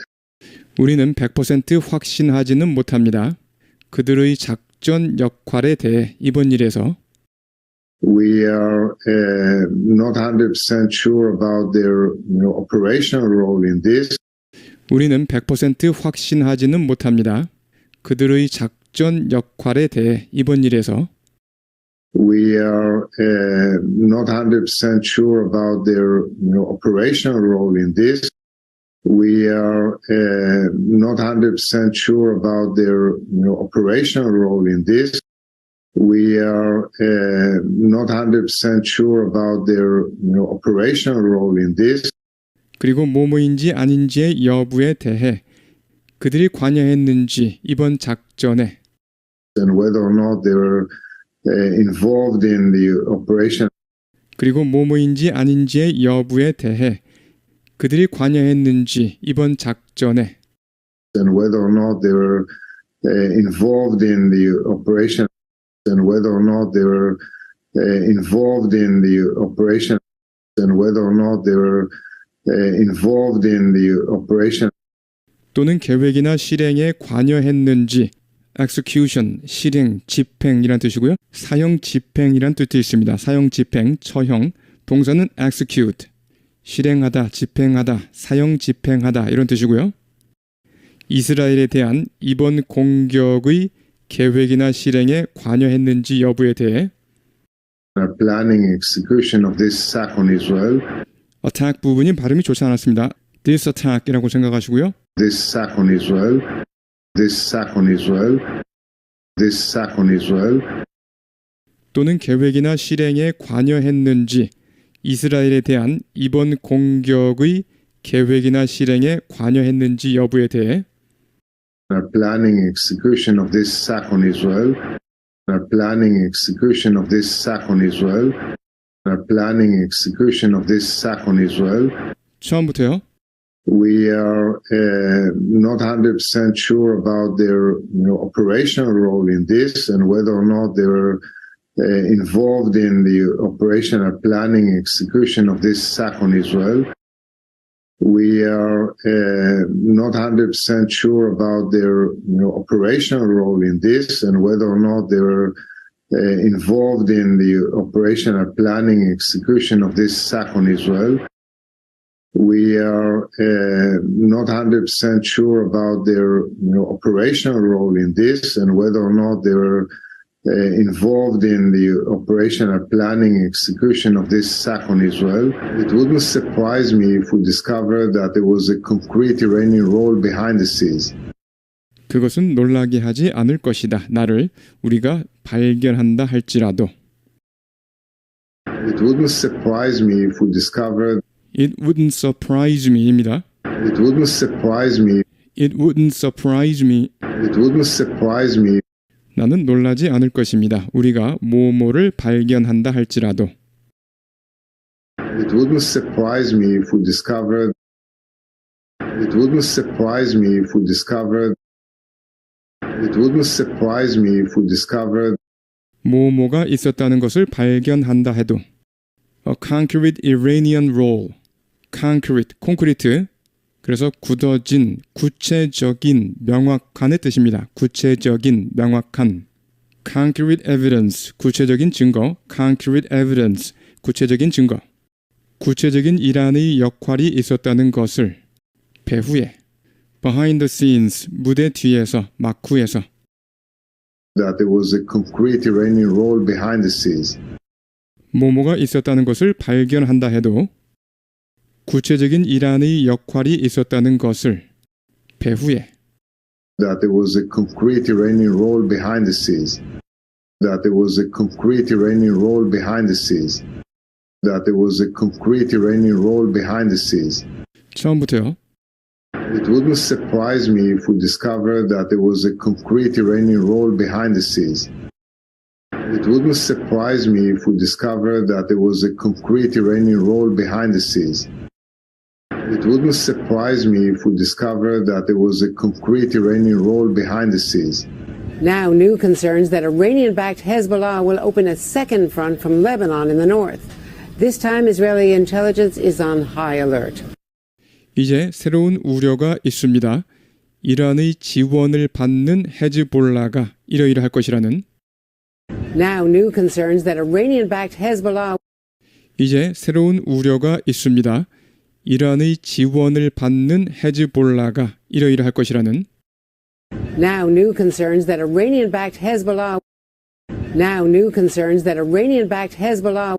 E: 우리는 100% 확신하지는 못합니다. 그들의 작전 역할에 대해 이번 일에서
D: We are not 100% sure about their operational role in this.
E: 우리는 100% 확신하지는 못합니다. 그들의 작전 역할에 대해 이번 일에서
D: We are not 100% sure about their operational role in this. We are not 100% sure about their operational role in this. We are not 100% sure about their operational role in this.
E: 그리고 뭐뭐인지 아닌지의 여부에 대해 그들이 관여했는지 이번 작전에
D: And whether or not they were involved in the operation.
E: 그리고 뭐뭐인지 아닌지의 여부에 대해 그들이 관여했는지 이번 작전에
D: and whether or not they were involved in the operation and whether or not they were involved in the operation and whether or not they were involved in the operation
E: 또는 계획이나 실행에 관여했는지 execution, 실행, 집행이란 뜻이고요. 사형 집행이란 뜻도 있습니다. 사형 집행, 처형, 동사는 execute, 실행하다, 집행하다, 사형 집행하다 이런 뜻이고요. 이스라엘에 대한 이번 공격의 계획이나 실행에 관여했는지 여부에 대해
D: planning execution of this attack on Israel.
E: attack 부분이 발음이 좋지 않았습니다. this attack이라고 생각하시고요.
D: This attack on Israel. This attack on Israel. This attack on Israel.
E: 또는 계획이나 실행에 관여했는지 이스라엘에 대한 이번 공격의 계획이나 실행에 관여했는지 여부에 대해
D: planning execution of this attack on Israel. Planning execution of this attack on Israel. Planning execution of this attack on Israel.
E: 처음부터요.
D: We are not 100% sure about their operational role in this and whether or not they were involved in the operational planning execution of this attack on Israel. We are not 100% sure about their operational role in this and whether or not they were involved in the operational planning execution of this attack on Israel. We are not 100% sure about their operational role in this and whether or not they were involved in the operational planning execution of this attack on Israel. It wouldn't surprise me if we discovered that there was a concrete Iranian role behind the scenes.
E: 그것은 놀라게 하지 않을 것이다. 나를 우리가 발견한다 할지라도.
D: It wouldn't surprise me if we discovered
E: It wouldn't surprise me입니다.
D: It wouldn't surprise me.
E: It wouldn't surprise me.
D: It wouldn't surprise me.
E: 나는 놀라지 않을 것입니다. 우리가 뭐뭐를 발견한다 할지라도.
D: It wouldn't surprise me if we discovered. It wouldn't surprise me if we discovered. It wouldn't surprise me if we discovered.
E: 뭐뭐가 있었다는 것을 발견한다 해도. A concrete Iranian role. concrete, 콘크리트. 그래서 굳어진, 구체적인, 명확한의 뜻입니다. 구체적인, 명확한. concrete evidence, 구체적인 증거. concrete evidence, 구체적인 증거. 구체적인 이란의 역할이 있었다는 것을 배후에 behind the scenes, 무대 뒤에서, 막후에서
D: That there was a concrete Iranian role behind the scenes.
E: 뭐뭐가 있었다는 것을 발견한다 해도 구체적인 이란의 역할이 있었다는 것을 배후에
D: That there was a concrete Iranian role behind the scenes. That there was a concrete Iranian role behind the scenes. That there was a concrete Iranian role behind the scenes.
E: 처음부터요.
D: It wouldn't surprise me if we discovered that there was a concrete Iranian role behind the scenes. It wouldn't surprise me if we discovered that there was a concrete Iranian role behind the scenes. It wouldn't surprise me if we discovered that there was a concrete Iranian role behind the scenes.
B: Now, new concerns that Iranian-backed Hezbollah will open a second front from Lebanon in the north. This time, Israeli intelligence is on high alert.
E: 이제 새로운 우려가 있습니다. 이란의 지원을 받는 헤즈볼라가 이러이러할 것이라는
B: Now, new concerns that Iranian-backed Hezbollah
E: 이제 새로운 우려가 있습니다. 이란의 지원을 받는 헤즈볼라가 이러이러할 것이라는
B: Now, new concerns that Iranian-backed Hezbollah Now, new concerns that Iranian-backed Hezbollah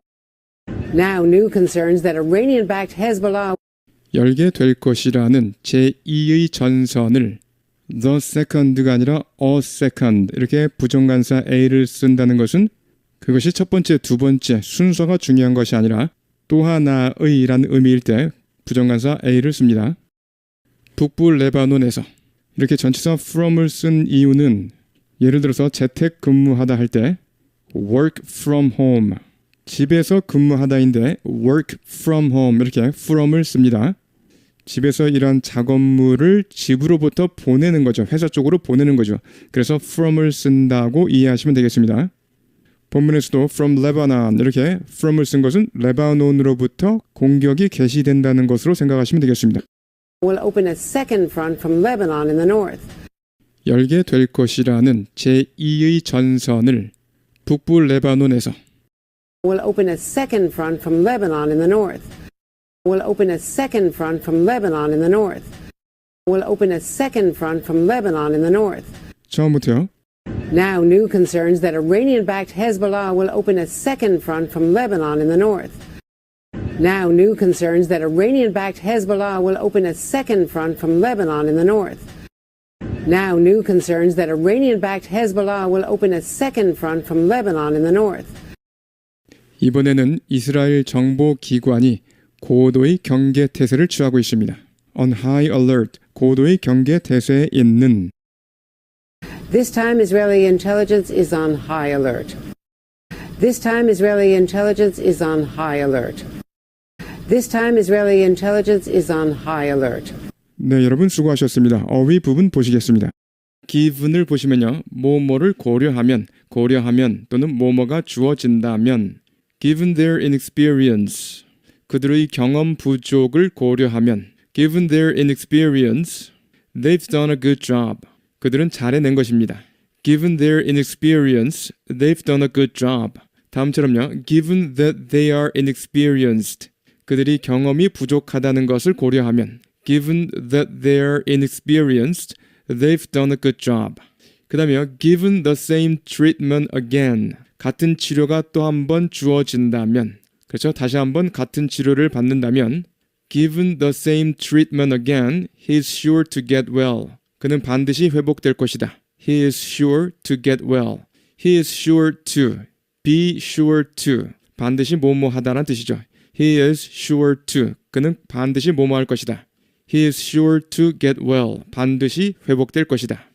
B: Now, new concerns that Iranian-backed Hezbollah
E: 열게 될 것이라는 제2의 전선을 the second가 아니라 a second 이렇게 부정관사 A를 쓴다는 것은 그것이 첫 번째, 두 번째 순서가 중요한 것이 아니라 또 하나의 라는 의미일 때 부정관사 A를 씁니다. 북부 레바논에서 이렇게 전치사 from을 쓴 이유는 예를 들어서 재택 근무하다 할 때 work from home 집에서 근무하다인데 work from home 이렇게 from을 씁니다. 집에서 일한 작업물을 집으로부터 보내는 거죠. 회사 쪽으로 보내는 거죠. 그래서 from을 쓴다고 이해하시면 되겠습니다. 본문에서도 from Lebanon 이렇게 from을 쓴 것은 레바논으로부터 공격이 개시된다는 것으로 생각하시면 되겠습니다.
B: Will open a second front from Lebanon in the north.
E: 열게 될 것이라는 제2의 전선을 북부 레바논에서
B: Will open a second front from Lebanon in the north. Will open a second front from Lebanon in the north. Will open a second front from Lebanon in the north.
E: 처음부터요.
B: Now new concerns that Iranian-backed Hezbollah will open a second front from Lebanon in the north. Now new concerns that Iranian-backed Hezbollah will open a second front from Lebanon in the north. Now new concerns that Iranian-backed Hezbollah will open a second front from Lebanon in the north.
E: 이번에는 이스라엘 정보기관이 고도의 경계 태세를 취하고 있습니다. On high alert, 고도의 경계 태세에 있는
B: This time Israeli intelligence is on high alert. This time Israeli intelligence is on high alert. This time Israeli intelligence is on high alert.
E: 네, 여러분 수고하셨습니다. 어휘 부분 보시겠습니다. given을 보시면요. 뭐뭐를 고려하면 또는 뭐뭐가 주어진다면 given their inexperience 그들의 경험 부족을 고려하면 given their inexperience they've done a good job 그들은 잘해낸 것입니다. Given their inexperience, they've done a good job. 다음처럼요. Given that they are inexperienced, 그들이 경험이 부족하다는 것을 고려하면 Given that they are inexperienced, they've done a good job. 그 다음에요. Given the same treatment again, 같은 치료가 또 한 번 주어진다면 그렇죠? 다시 한번 같은 치료를 받는다면 Given the same treatment again, he's sure to get well. 그는 반드시 회복될 것이다. He is sure to get well. He is sure to. Be sure to. 반드시 뭐뭐하다는 뜻이죠. He is sure to. 그는 반드시 뭐뭐할 것이다. He is sure to get well. 반드시 회복될 것이다.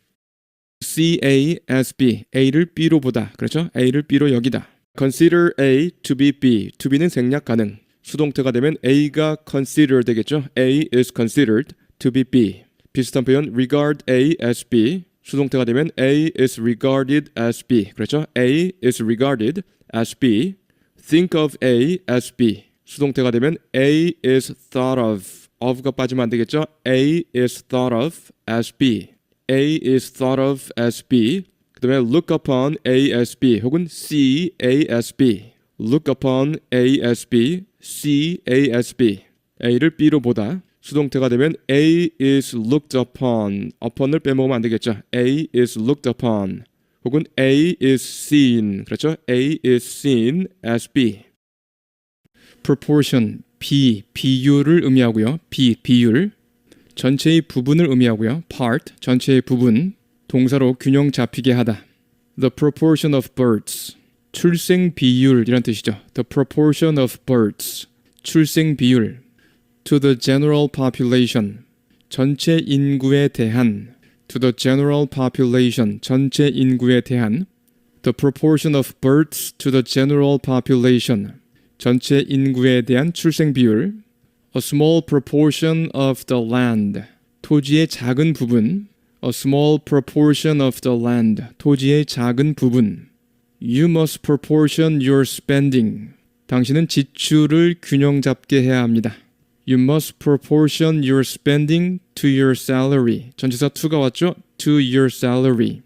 E: C, A, as B. A를 B로 보다. 그렇죠? A를 B로 여기다. Consider A to be B. To be는 생략 가능. 수동태가 되면 A가 consider 되겠죠? A is considered to be B. 비슷한 표현 regard A as B. 수동태가 되면 A is regarded as B. 그렇죠? A is regarded as B. Think of A as B. 수동태가 되면 A is thought of. of가 빠지면 안 되겠죠? A is thought of as B. A is thought of as B. 그 다음에 look upon A as B 혹은 see A as B. look upon A as B, see A as B. A를 B로 보다. 수동태가 되면 A is looked upon. upon을 빼먹으면 안 되겠죠. A is looked upon. 혹은 A is seen. 그렇죠? A is seen as B. proportion, 비율을 의미하고요. 비율. 전체의 부분을 의미하고요. part, 전체의 부분. 동사로 균형 잡히게 하다. The proportion of birds. 출생 비율이란 뜻이죠. The proportion of birds. 출생 비율. To the general population. 전체 인구에 대한. To the general population. 전체 인구에 대한. The proportion of births to the general population. 전체 인구에 대한 출생 비율. A small proportion of the land. 토지의 작은 부분. A small proportion of the land. 토지의 작은 부분. You must proportion your spending. 당신은 지출을 균형 잡게 해야 합니다. You must proportion your spending to your salary. 전치사 to가 왔죠? To your salary.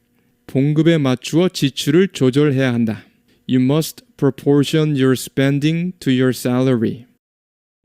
E: 봉급에 맞추어 지출을 조절해야 한다. You must proportion your spending to your salary.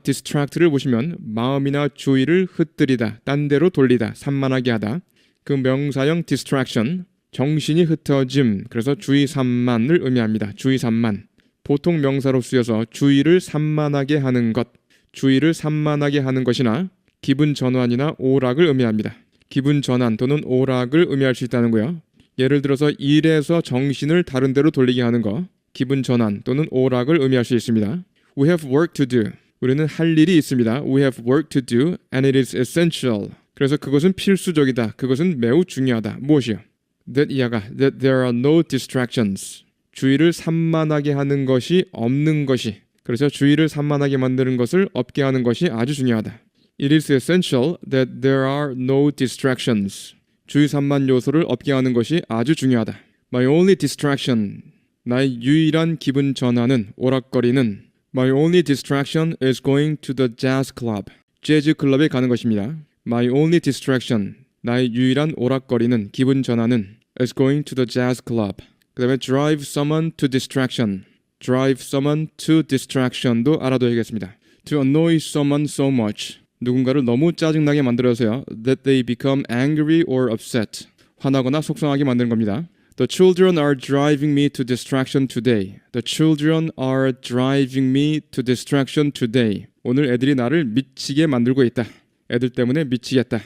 E: distract를 보시면 마음이나 주의를 흩뜨리다, 딴 데로 돌리다, 산만하게 하다. 그 명사형 distraction, 정신이 흩어짐, 그래서 주의 산만을 의미합니다. 주의 산만. 보통 명사로 쓰여서 주의를 산만하게 하는 것, 주의를 산만하게 하는 것이나 기분 전환이나 오락을 의미합니다. 기분 전환 또는 오락을 의미할 수 있다는 거예요. 예를 들어서 일에서 정신을 다른 데로 돌리게 하는 거, 기분 전환 또는 오락을 의미할 수 있습니다. We have work to do. 우리는 할 일이 있습니다. We have work to do and it is essential. 그래서 그것은 필수적이다. 그것은 매우 중요하다. 무엇이요? That 이하가 that there are no distractions. 주의를 산만하게 하는 것이 없는 것이, 그래서 주의를 산만하게 만드는 것을 없게 하는 것이 아주 중요하다. It is essential that there are no distractions. 주의 산만 요소를 없게 하는 것이 아주 중요하다. My only distraction, 나의 유일한 기분 전환은 오락거리는 My only distraction is going to the jazz club. 재즈 클럽에 가는 것입니다. My only distraction, 나의 유일한 오락거리는 기분 전환은 is going to the jazz club. 그 다음에 drive someone to distraction. drive someone to distraction도 알아둬야겠습니다. To annoy someone so much. 누군가를 너무 짜증나게 만들어서요. That they become angry or upset. 화나거나 속상하게 만드는 겁니다. The children are driving me to distraction today. The children are driving me to distraction today. 오늘 애들이 나를 미치게 만들고 있다. 애들 때문에 미치겠다.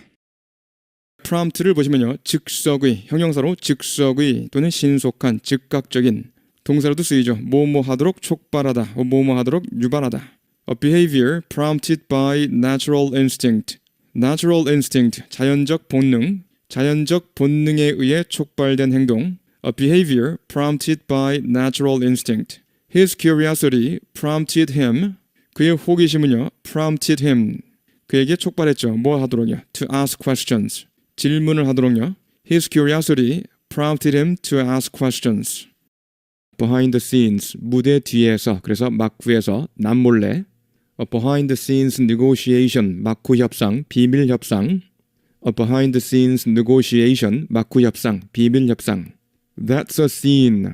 E: prompt를 보시면요. 즉석의, 형용사로 즉석의 또는 신속한, 즉각적인 동사로도 쓰이죠. 뭐뭐 하도록 촉발하다, 뭐뭐 하도록 유발하다. A behavior prompted by natural instinct. Natural instinct, 자연적 본능, 자연적 본능에 의해 촉발된 행동. A behavior prompted by natural instinct. His curiosity prompted him. 그의 호기심은요, prompted him. 그에게 촉발했죠. 뭐 하도록요? To ask questions. 질문을 하도록요. His curiosity prompted him to ask questions. Behind the scenes, 무대 뒤에서, 그래서 막후에서, 남몰래. A behind the scenes negotiation, 막후 협상, 비밀 협상. A behind the scenes negotiation, 막후 협상, 비밀 협상. That's a scene.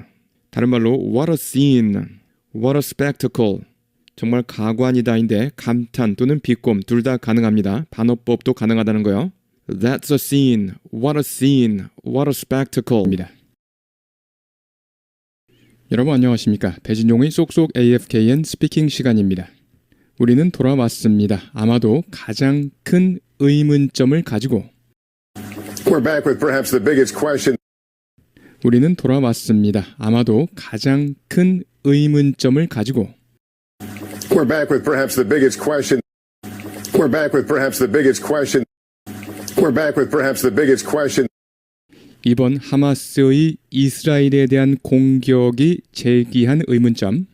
E: 다른 말로 what a scene, what a spectacle. 정말 가관이다인데 감탄 또는 비꼼 둘 다 가능합니다. 반어법도 가능하다는 거요. That's a scene, what a scene, what a spectacle입니다. 여러분 안녕하십니까? 배진용의 쏙쏙 AFKN 스피킹 시간입니다. 우리는 돌아왔습니다. 아마도 가장 큰 의문점을 가지고
A: We're back with perhaps the biggest question.
E: 우리는 돌아왔습니다. 아마도 가장 큰 의문점을 가지고
A: We're back with perhaps the biggest question. We're back with perhaps the biggest question. We're back with perhaps the biggest question.
E: 이번 하마스의 이스라엘에 대한 공격이 제기한 의문점.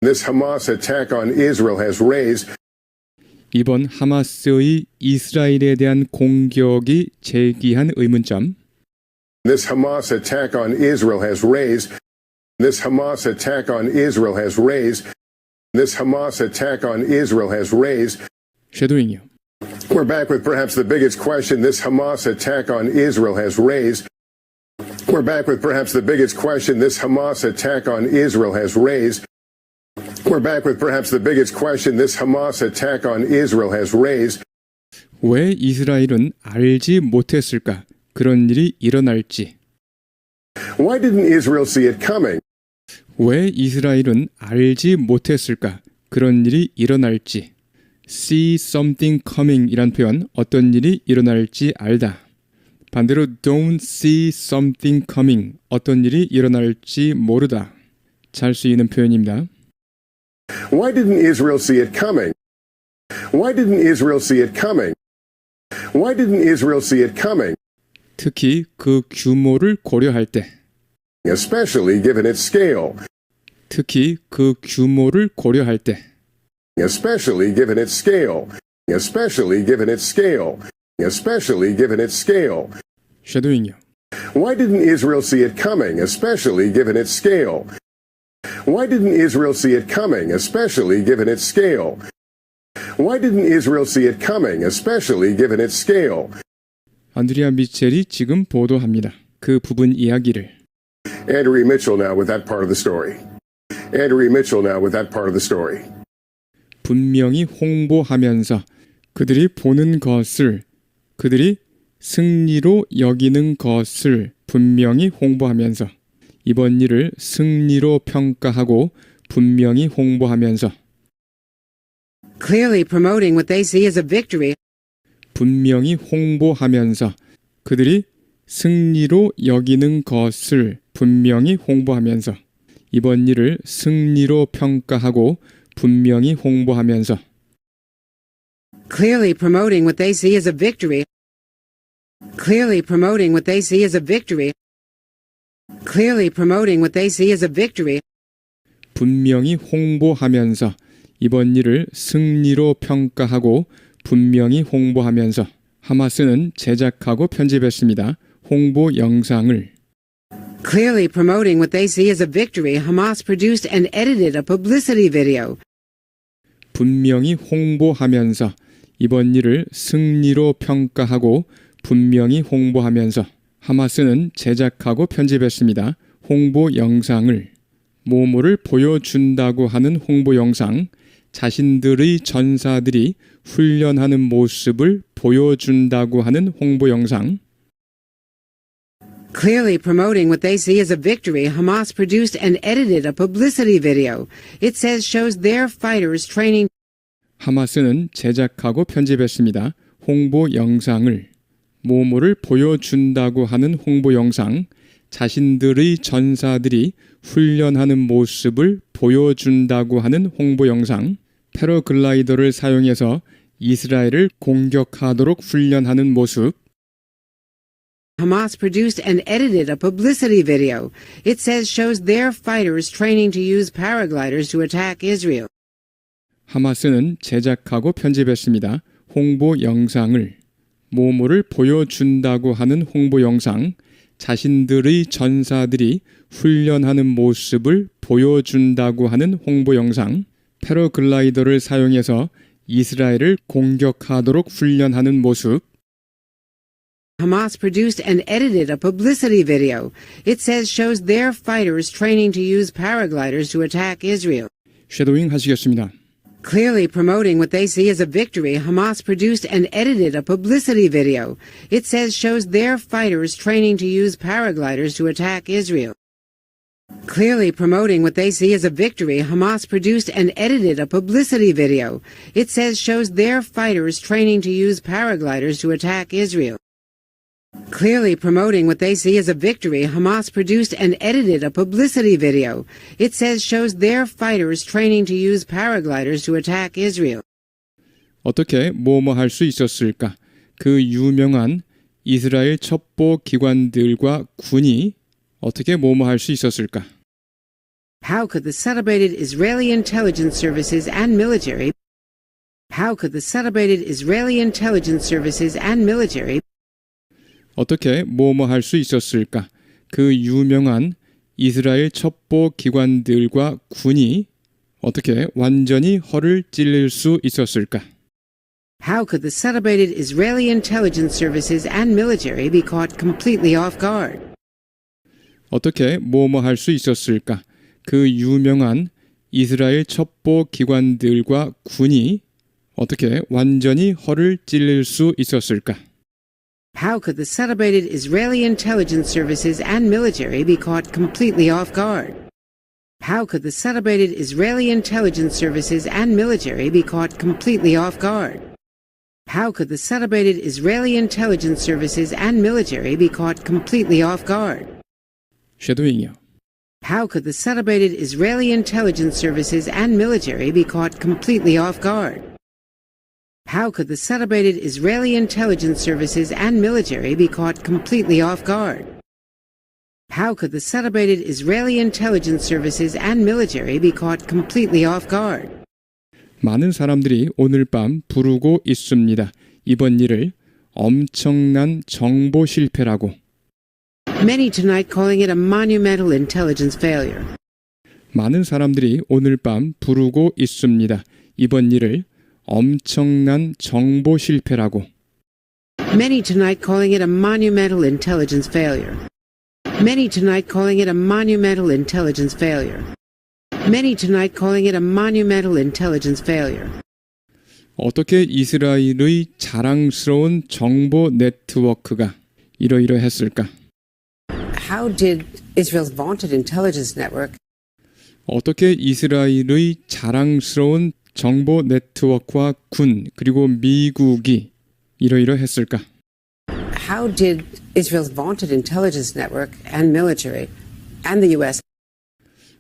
A: This Hamas attack on Israel has raised.
E: 이번 하마스의 이스라엘에 대한 공격이 제기한 의문점.
A: This Hamas attack on Israel has raised. This Hamas attack on Israel has raised. This Hamas attack on Israel has raised.
E: 쉐도잉이요.
A: We're back with perhaps the biggest question this Hamas attack on Israel has raised. We're back with perhaps the biggest question this Hamas attack on Israel has raised. We're back with perhaps the biggest question this Hamas attack on Israel has raised.
E: 왜 이스라엘은 알지 못했을까? 그런 일이 일어날지.
A: Why didn't Israel see it coming?
E: 왜 이스라엘은 알지 못했을까? 그런 일이 일어날지. See something coming 이란 표현, 어떤 일이 일어날지 알다. 반대로 don't see something coming, 어떤 일이 일어날지 모르다. 잘 쓰이는 표현입니다.
A: Why didn't Israel see it coming? Why didn't Israel see it coming? Why didn't Israel see it coming?
E: 특히 그 규모를 고려할 때.
A: Especially given its scale.
E: 특히 그 규모를 고려할 때.
A: Especially given its scale. Especially given its scale. Especially given its scale.
E: 쉐도잉이요.
A: Why didn't Israel see it coming, especially given its scale? Why didn't Israel see it coming, especially given its scale? Why didn't Israel see it coming, especially given its scale?
E: 안드리아 미첼이 지금 보도합니다. 그 부분 이야기를.
A: Andrea Mitchell now with that part of the story. Andrea Mitchell now with that part of the story.
E: 분명히 홍보하면서 그들이 보는 것을, 그들이 승리로 여기는 것을 분명히 홍보하면서 이번 일을 승리로 평가하고 분명히 홍보하면서
B: Clearly promoting what they see as a victory.
E: 분명히 홍보하면서 그들이 승리로 여기는 것을 분명히 홍보하면서 이번 일을 승리로 평가하고 분명히 홍보하면서
B: Clearly promoting what they see as a victory. Clearly promoting what they see as a victory. clearly promoting what they see as a victory.
E: 분명히 홍보하면서 이번 일을 승리로 평가하고 분명히 홍보하면서 하마스는 제작하고 편집했습니다. 홍보 영상을
B: Clearly promoting what they see as a victory, Hamas produced and edited a publicity video.
E: 분명히 홍보하면서 이번 일을 승리로 평가하고 분명히 홍보하면서 하마스는 제작하고 편집했습니다. 홍보 영상을 모모를 보여준다고 하는 홍보 영상, 자신들의 전사들이 훈련하는 모습을 보여준다고 하는 홍보 영상,
B: Clearly promoting what they see as a victory, Hamas produced and edited a publicity video. It says shows their fighters training.
E: 하마스는 제작하고 편집했습니다. 홍보 영상을 모모를 보여준다고 하는 홍보 영상, 자신들의 전사들이 훈련하는 모습을 보여준다고 하는 홍보 영상, 패러글라이더를 사용해서 이스라엘을 공격하도록 훈련하는 모습,
B: Hamas produced and edited a publicity video. It says shows their fighters training to use paragliders to attack Israel.
E: 하마스는 제작하고 편집했습니다. 홍보 영상을 모모를 보여준다고 하는 홍보 영상, 자신들의 전사들이 훈련하는 모습을 보여준다고 하는 홍보 영상, 패러글라이더를 사용해서 이스라엘을 공격하도록 훈련하는 모습,
B: Hamas produced and edited a publicity video. It says shows their fighters training to use paragliders to attack Israel.
E: 쉐도잉 하시겠습니다.
B: Clearly promoting what they see as a victory, Hamas produced and edited a publicity video. It says shows their fighters training to use paragliders to attack Israel. Clearly promoting what they see as a victory, Hamas produced and edited a publicity video. It says shows their fighters training to use paragliders to attack Israel. Clearly promoting what they see as a victory, Hamas produced and edited a publicity video. It says shows their fighters training to use paragliders to attack Israel.
E: 어떻게 뭐뭐 할 수 있었을까? 그 유명한 이스라엘 첩보 기관들과 군이 어떻게 뭐뭐 할 수 있었을까?
B: How could the celebrated Israeli intelligence services and military
E: 어떻게 뭐뭐 할 수 있었을까? 그 유명한 이스라엘 첩보 기관들과 군이 어떻게 완전히 허를 찔릴 수 있었을까?
B: How could the celebrated Israeli intelligence services and military be caught completely off guard?
E: 어떻게 뭐뭐 할 수 있었을까? 그 유명한 이스라엘 첩보 기관들과 군이 어떻게 완전히 허를 찔릴 수 있었을까?
B: How could the celebrated Israeli intelligence services and military be caught completely off guard? How could the celebrated Israeli intelligence services and military be caught completely off guard? How could the celebrated Israeli intelligence services and military be caught completely off guard?
E: 쉐도잉이요.
B: How could the celebrated Israeli intelligence services and military be caught completely off guard? How could the celebrated Israeli intelligence services and military be caught completely off guard? How could the celebrated Israeli intelligence services and military be caught completely off guard?
E: 많은 사람들이 오늘 밤 부르고 있습니다. 이번 일을 엄청난 정보 실패라고.
B: Many tonight calling it a monumental intelligence failure.
E: 많은 사람들이 오늘 밤 부르고 있습니다. 이번 일을 엄청난 정보 실패라고.
B: Many tonight calling it a monumental intelligence failure. Many tonight calling it a monumental intelligence failure. Many tonight calling it a monumental intelligence failure.
E: 어떻게 이스라엘의 자랑스러운 정보 네트워크가 이러이러했을까?
B: How did Israel's vaunted intelligence network
E: 어떻게 이스라엘의 자랑스러운 정보 네트워크와 군 그리고 미국이 이러이러했을까?
B: How did Israel's vaunted intelligence network and military and the US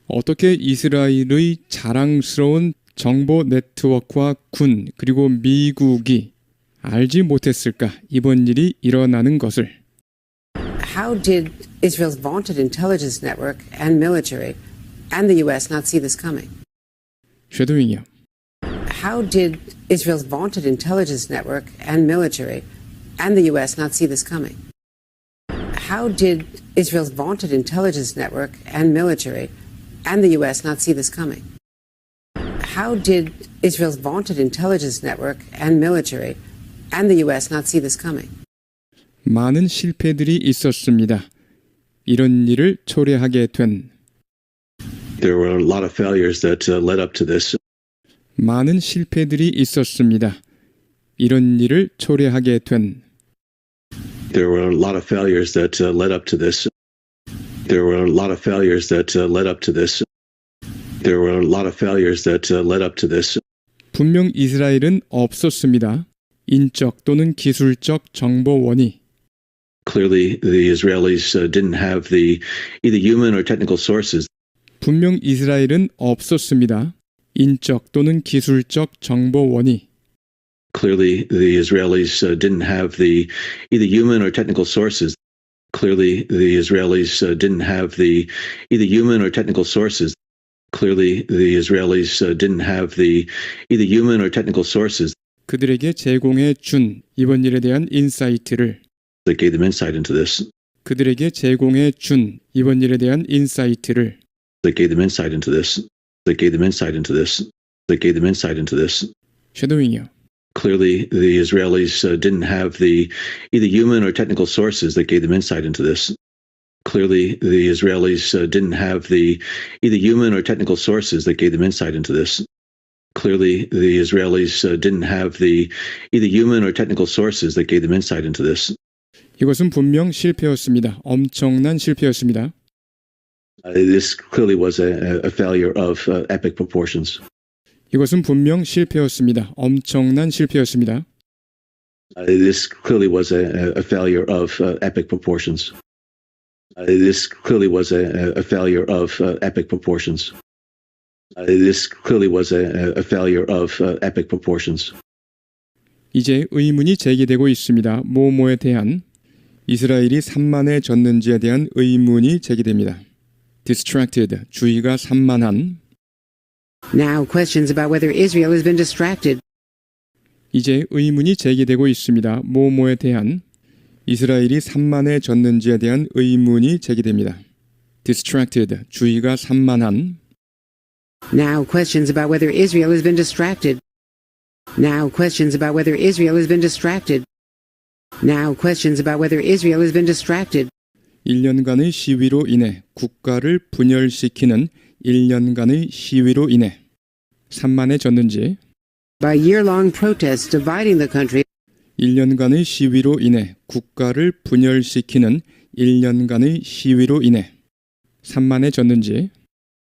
E: 어떻게 이스라엘의 자랑스러운 정보 네트워크와 군 그리고 미국이 알지 못했을까? 이번 일이 일어나는 것을.
B: How did Israel's vaunted intelligence network and military and the U.S. not see this coming?
E: 쉐도잉이요.
B: How did Israel's vaunted intelligence network and military and the U.S. not see this coming? How did Israel's vaunted intelligence network and military and the U.S. not see this coming? How did Israel's vaunted intelligence network and military and the U.S. not see this coming?
E: 많은 실패들이 있었습니다. 이런 일을 초래하게 된
C: There were a lot of failures that led up to this.
E: 많은 실패들이 있었습니다. 이런 일을 초래하게 된
C: There were a lot of failures that led up to this. There were a lot of failures that led up to this. There were a lot of failures that led up to this.
E: 분명 이스라엘은 없었습니다. 인적 또는 기술적 정보원이
C: Clearly, the Israelis didn't have the either human or technical sources.
E: 분명 이스라엘은 없었습니다. 인적 또는 기술적 정보원이
C: Clearly, the Israelis didn't have the either human or technical sources. Clearly, the Israelis didn't have the either human or technical sources. Clearly, the Israelis didn't have the either human or technical sources
E: 그들에게 제공해 준 이번 일에 대한 인사이트를
C: that gave them insight into this.
E: 그들에게 제공해 준 이번 일에 대한 인사이트를
C: That gave them insight into this. That gave them insight into this. That gave them insight into this.
E: 쉐도잉이요.
C: Clearly, the Israelis didn't have the either human or technical sources that gave them insight into this. Clearly, the Israelis didn't have the either human or technical sources that gave them insight into this. Clearly, the Israelis didn't have the either human or technical sources that gave them insight into this.
E: 이것은 분명 실패였습니다. 엄청난 실패였습니다.
C: This clearly was a failure of epic proportions.
E: 이것은 분명 실패였습니다. 엄청난 실패였습니다.
C: This clearly was a failure of epic proportions. This clearly was a failure of epic proportions. This clearly was a failure of epic proportions.
E: 이제 의문이 제기되고 있습니다. 뭐뭐에 대한 이스라엘이 산만해 졌는지에 대한 의문이 제기됩니다. Distracted, 주의가 산만한.
B: Now questions about whether Israel has been distracted.
E: 이제 의문이 제기되고 있습니다. 뭐뭐에 대한 이스라엘이 산만해 졌는지에 대한 의문이 제기됩니다. Distracted, 주의가 산만한.
B: Now questions about whether Israel has been distracted. Now questions about whether Israel has been distracted. Now questions about whether Israel has been distracted.
E: 1년간의 시위로 인해 국가를 분열시키는 1년간의 시위로 인해 산만해졌는지
B: By year-long protests dividing the country.
E: 1년간의 시위로 인해 국가를 분열시키는 1년간의 시위로 인해 산만해졌는지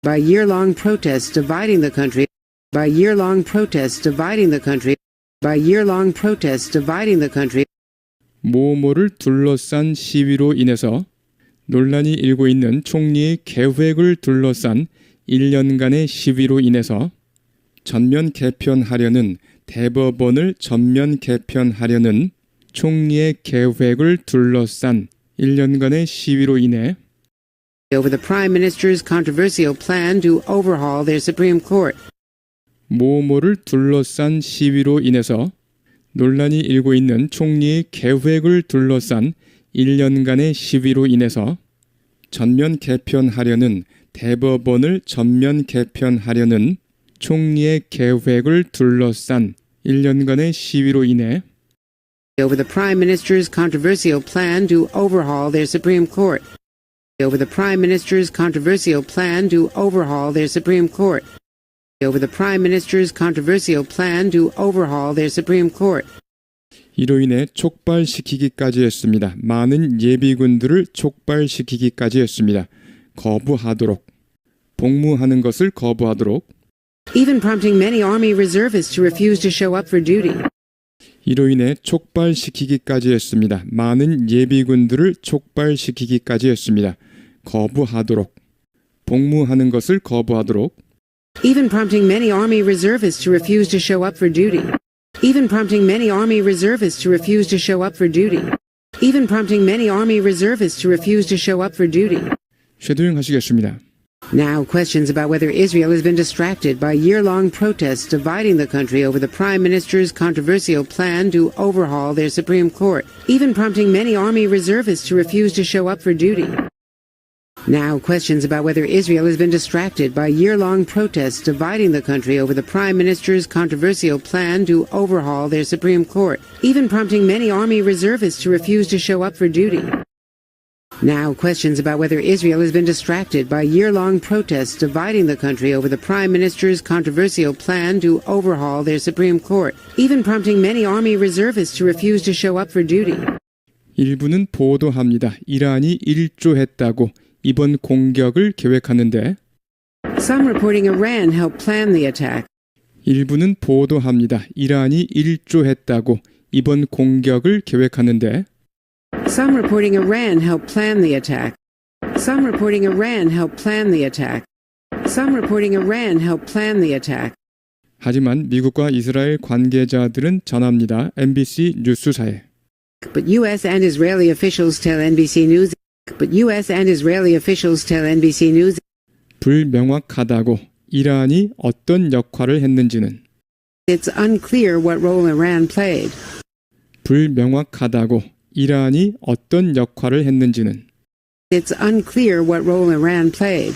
B: By year-long protests dividing the country. By year-long protests dividing the country. By year-long protests dividing the country.
E: 모모를 둘러싼 시위로 인해서 논란이 일고 있는 총리의 계획을 둘러싼 1년간의 시위로 인해서 전면 개편하려는 대법원을 전면 개편하려는 총리의 계획을 둘러싼 1년간의 시위로 인해
B: Over the Prime Minister's controversial plan to overhaul their Supreme Court.
E: 모모를 둘러싼 시위로 인해서 논란이 일고 있는 총리의 계획을 둘러싼 1년간의 시위로 인해서 전면 개편하려는 대법원을 전면 개편하려는 총리의 계획을 둘러싼 1년간의 시위로 인해
B: Over the Prime Minister's controversial plan to overhaul their Supreme Court. Over the Prime Minister's controversial plan to overhaul their Supreme Court. Over the Prime Minister's controversial plan to overhaul their Supreme Court.
E: 이로 인해 촉발시키기까지 했습니다. 많은 예비군들을 촉발시키기까지 했습니다. 거부하도록, 복무하는 것을 거부하도록,
B: Even prompting many Army reservists to refuse to show up for duty.
E: 이로 인해 촉발시키기까지 했습니다. 많은 예비군들을 촉발시키기까지 했습니다. 거부하도록, 복무하는 것을 거부하도록,
B: Even prompting many Army reservists to refuse to show up for duty. Even prompting many Army reservists to refuse to show up for duty. even prompting many Army reservists to refuse to show up for duty.
E: 쉐도잉 하시겠습니다.
B: Now, questions about whether Israel has been distracted by year-long protests dividing the country over the Prime Minister's controversial plan to overhaul their Supreme Court, even prompting many Army reservists to refuse to show up for duty. Now, questions about whether Israel has been distracted by year-long protests dividing the country over the Prime Minister's controversial plan to overhaul their Supreme Court, even prompting many Army reservists to refuse to show up for duty. Now, questions about whether Israel has been distracted by year-long protests dividing the country over the Prime Minister's controversial plan to overhaul their Supreme Court, even prompting many Army reservists to refuse to show up for duty.
E: 일부는 보도합니다. 이란이 일조했다고 이번 공격을 계획하는데
B: Some reporting Iran helped plan the attack.
E: 일부는 보도합니다. 이란이 일조했다고 이번 공격을 계획하는데
B: Some reporting Iran helped plan the attack. Some reporting Iran helped plan the attack. Some reporting Iran helped plan the attack.
E: 하지만 미국과 이스라엘 관계자들은 전합니다. MBC 뉴스사에
B: But U.S. and Israeli officials tell NBC News. But U.S. and Israeli officials tell NBC News.
E: 불명확하다고 이란이 어떤 역할을 했는지는
B: It's unclear what role Iran played.
E: 불명확하다고 이란이 어떤 역할을 했는지는
B: It's unclear what role Iran played.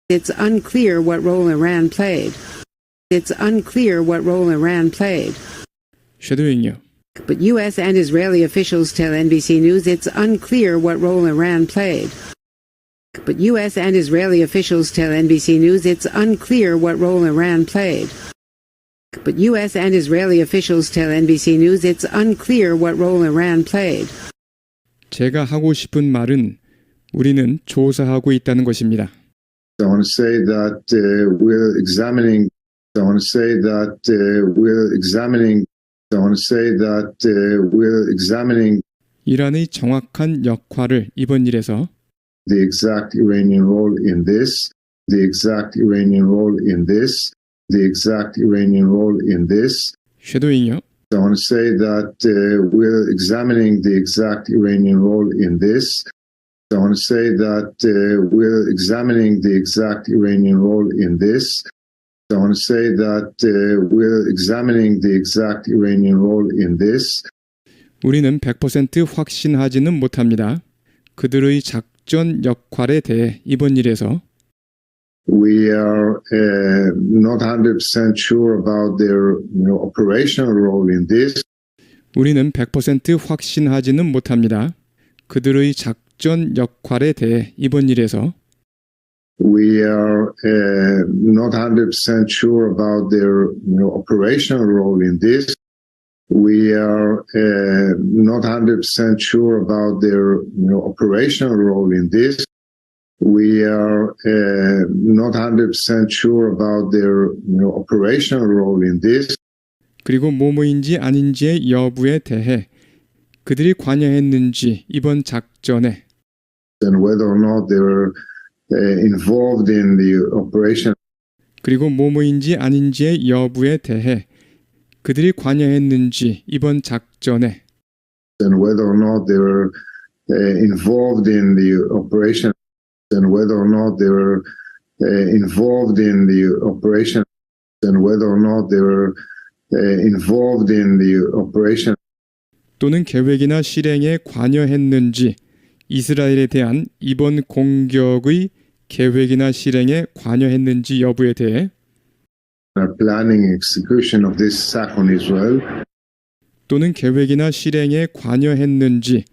B: It's unclear what role Iran played. It's unclear what role Iran played.
E: 쉐도잉이요.
B: But U.S. and Israeli officials tell NBC News it's unclear what role Iran played. But U.S. and Israeli officials tell NBC News it's unclear what role Iran played. But U.S. and Israeli officials tell NBC News it's unclear what role Iran played.
E: 제가 하고 싶은 말은 우리는 조사하고 있다는 것입니다.
D: I want to say that we're examining. I want to say that we're examining. I want to say that we're examining
E: 이란의 정확한 역할을 이번 일에서
D: the exact Iranian role in this, the exact Iranian role in this, the exact Iranian role in this.
E: 쉐도잉이요.
D: I want to say that we're examining the exact Iranian role in this. I want to say that we're examining the exact Iranian role in this. I want to say that we're examining the exact Iranian role in this.
E: 우리는 100% 확신하지는 못합니다. 그들의 작전 역할에 대해 이번 일에서
D: We are not 100% sure about their operational role in this.
E: 우리는 100% 확신하지는 못합니다. 그들의 작전 역할에 대해 이번 일에서
D: We are not 100% sure about their operational role in this. We are not 100% sure about their operational role in this. We are not 100% sure about their operational role in this.
E: 그리고 뭐뭐인지 아닌지의 여부에 대해 그들이 관여했는지 이번 작전에
D: And whether or not they were involved in the operation.
E: 그리고 뭐뭐인지 아닌지의 여부에 대해 그들이 관여했는지 이번 작전에
D: And whether or not they were involved in the operation. And whether or not they were involved in the operation. And whether or not they were involved in the operation.
E: 또는 계획이나 실행에 관여했는지 이스라엘에 대한 이번 공격의 계획이나 실행에 관여했는지 여부에 대해
D: Planning execution of this attack on Israel.
E: 또는 계획이나 실행에 관여했는지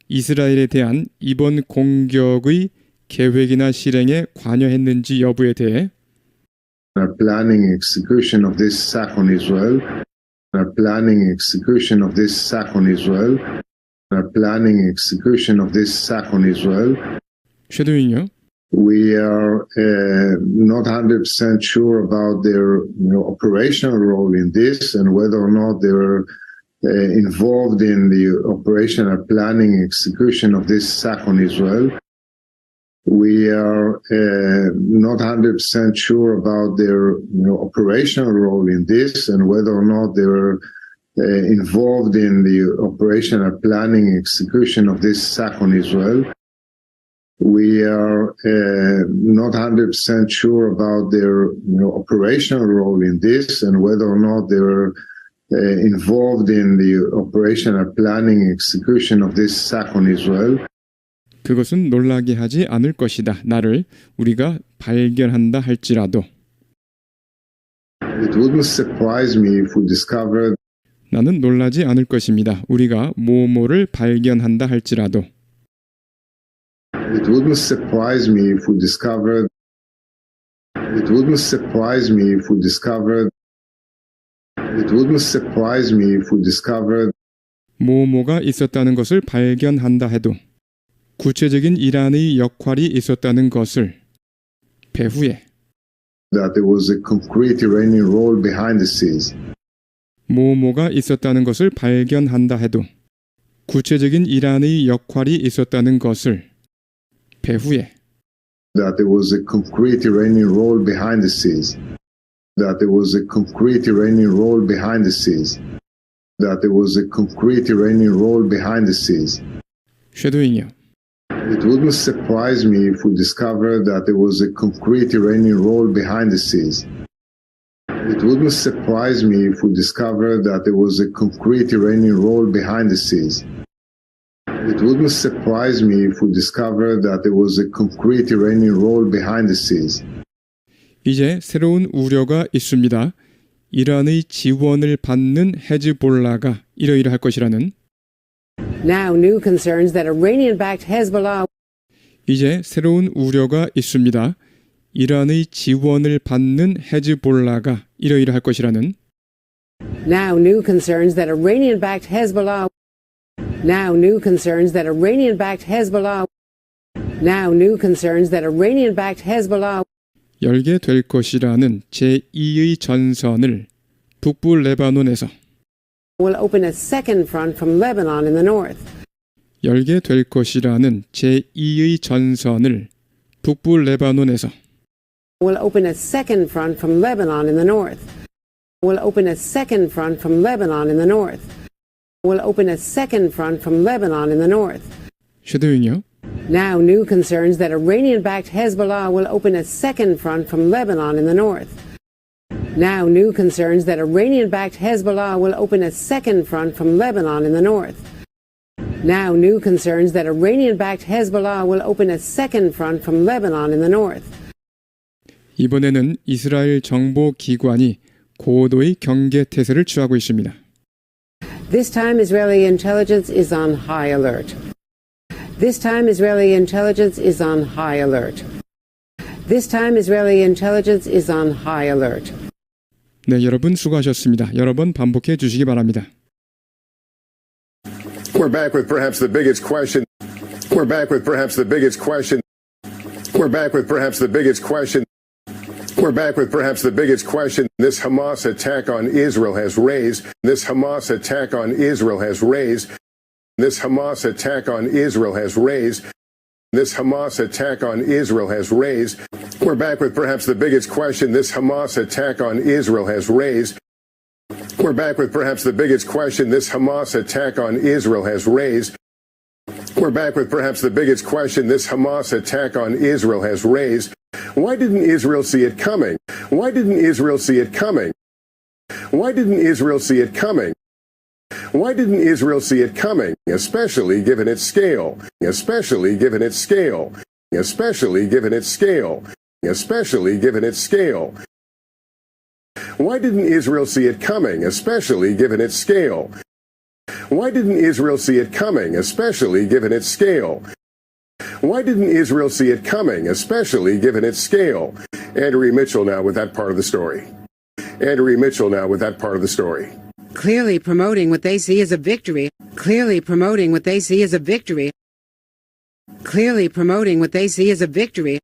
E: 이스라엘에 대한 이번 공격의 계획이나 실행에 관여했는지 여부에 대해
D: Planning execution of this attack on Israel. Planning execution of this attack on Israel. Planning execution of this attack on Israel.
E: 쉐도잉이요.
D: We are not 100% sure about their operational role in this and whether or not they were involved in the operational planning execution of this attack on Israel. We are not 100% sure about their operational role in this and whether or not they were involved in the operational planning execution of this attack on Israel. We are not 100% sure about their operational role in this and whether or not they were involved in the operational planning execution of this attack on Israel.
E: 그것은 놀라게 하지 않을 것이다. 나를 우리가 발견한다 할지라도.
D: It wouldn't surprise me if we discovered
E: 나는 놀라지 않을 것입니다. 우리가 뭐뭐를 발견한다 할지라도.
D: It wouldn't surprise me if we discovered It wouldn't surprise me if we discovered It wouldn't surprise me if we discovered
E: 뭐뭐가 있었다는 것을 발견한다 해도 구체적인 이란의 역할이 있었다는 것을 배후에
D: that there was a concrete Iranian role behind the scenes.
E: 뭐뭐가 있었다는 것을 발견한다 해도 구체적인 이란의 역할이 있었다는 것을 배후에
D: that there was a concrete Iranian role behind the scenes. That there was a concrete Iranian role behind the scenes. That there was a concrete Iranian role behind the scenes.
E: 쉐도잉이요.
D: It wouldn't surprise me if we discovered that there was a concrete Iranian role behind the scenes. It wouldn't surprise me if we discovered that there was a concrete Iranian role behind the scenes. It wouldn't surprise me if we discovered that there was a concrete Iranian role behind the scenes.
E: 이제 새로운 우려가 있습니다. 이란의 지원을 받는 헤즈볼라가 이러이러할 것이라는
B: Now new concerns that Iranian-backed Hezbollah
E: 이제 새로운 우려가 있습니다. 이란의 지원을 받는 헤즈볼라가 이러이러할 것이라는
B: Now new concerns that Iranian-backed Hezbollah Now new concerns that Iranian-backed Hezbollah Now new concerns that Iranian-backed Hezbollah
E: 열게 될 것이라는 제2의 전선을 북부 레바논에서
B: will open a second front from Lebanon in the north.
E: 열게 될 것이라는 제2의 전선을 북부 레바논에서
B: will open a second front from Lebanon in the north. will open a second front from Lebanon in the north. will open a second front from Lebanon in the north.
E: 쉐도잉이요.
B: Now new concerns that Iranian-backed Hezbollah will open a second front from Lebanon in the north. Now new concerns that Iranian-backed Hezbollah will open a second front from Lebanon in the north. Now new concerns that Iranian-backed Hezbollah will open a second front from Lebanon in the north.
E: 이번에는 이스라엘 정보 기관이 고도의 경계 태세를 취하고 있습니다.
B: This time Israeli intelligence is on high alert. This time Israeli intelligence is on high alert. This time Israeli intelligence is on high alert.
E: 네, 여러분 수고하셨습니다. 여러 번 반복해 주시기 바랍니다.
A: We're back with perhaps the biggest question. We're back with perhaps the biggest question. We're back with perhaps the biggest question. We're back with perhaps the biggest question this Hamas attack on Israel has raised. This Hamas attack on Israel has raised. This Hamas attack on Israel has raised. This Hamas attack on Israel has raised. We're back with perhaps the biggest question this Hamas attack on Israel has raised. We're back with perhaps the biggest question this Hamas attack on Israel has raised. We're back with perhaps the biggest question this Hamas attack on Israel has raised. Why didn't Israel see it coming? Why didn't Israel see it coming? Why didn't Israel see it coming? Why didn't Israel see it coming, especially given its scale, especially given its scale, especially given its scale, especially given its scale? Why didn't Israel see it coming, especially given its scale? Why didn't Israel see it coming, especially given its scale? Why didn't Israel see it coming, especially given its scale? Andrea Mitchell now with that part of the story. Andrea Mitchell now with that part of the story.
B: Clearly promoting what they see as a victory. Clearly promoting what they see as a victory. Clearly promoting what they see as a victory.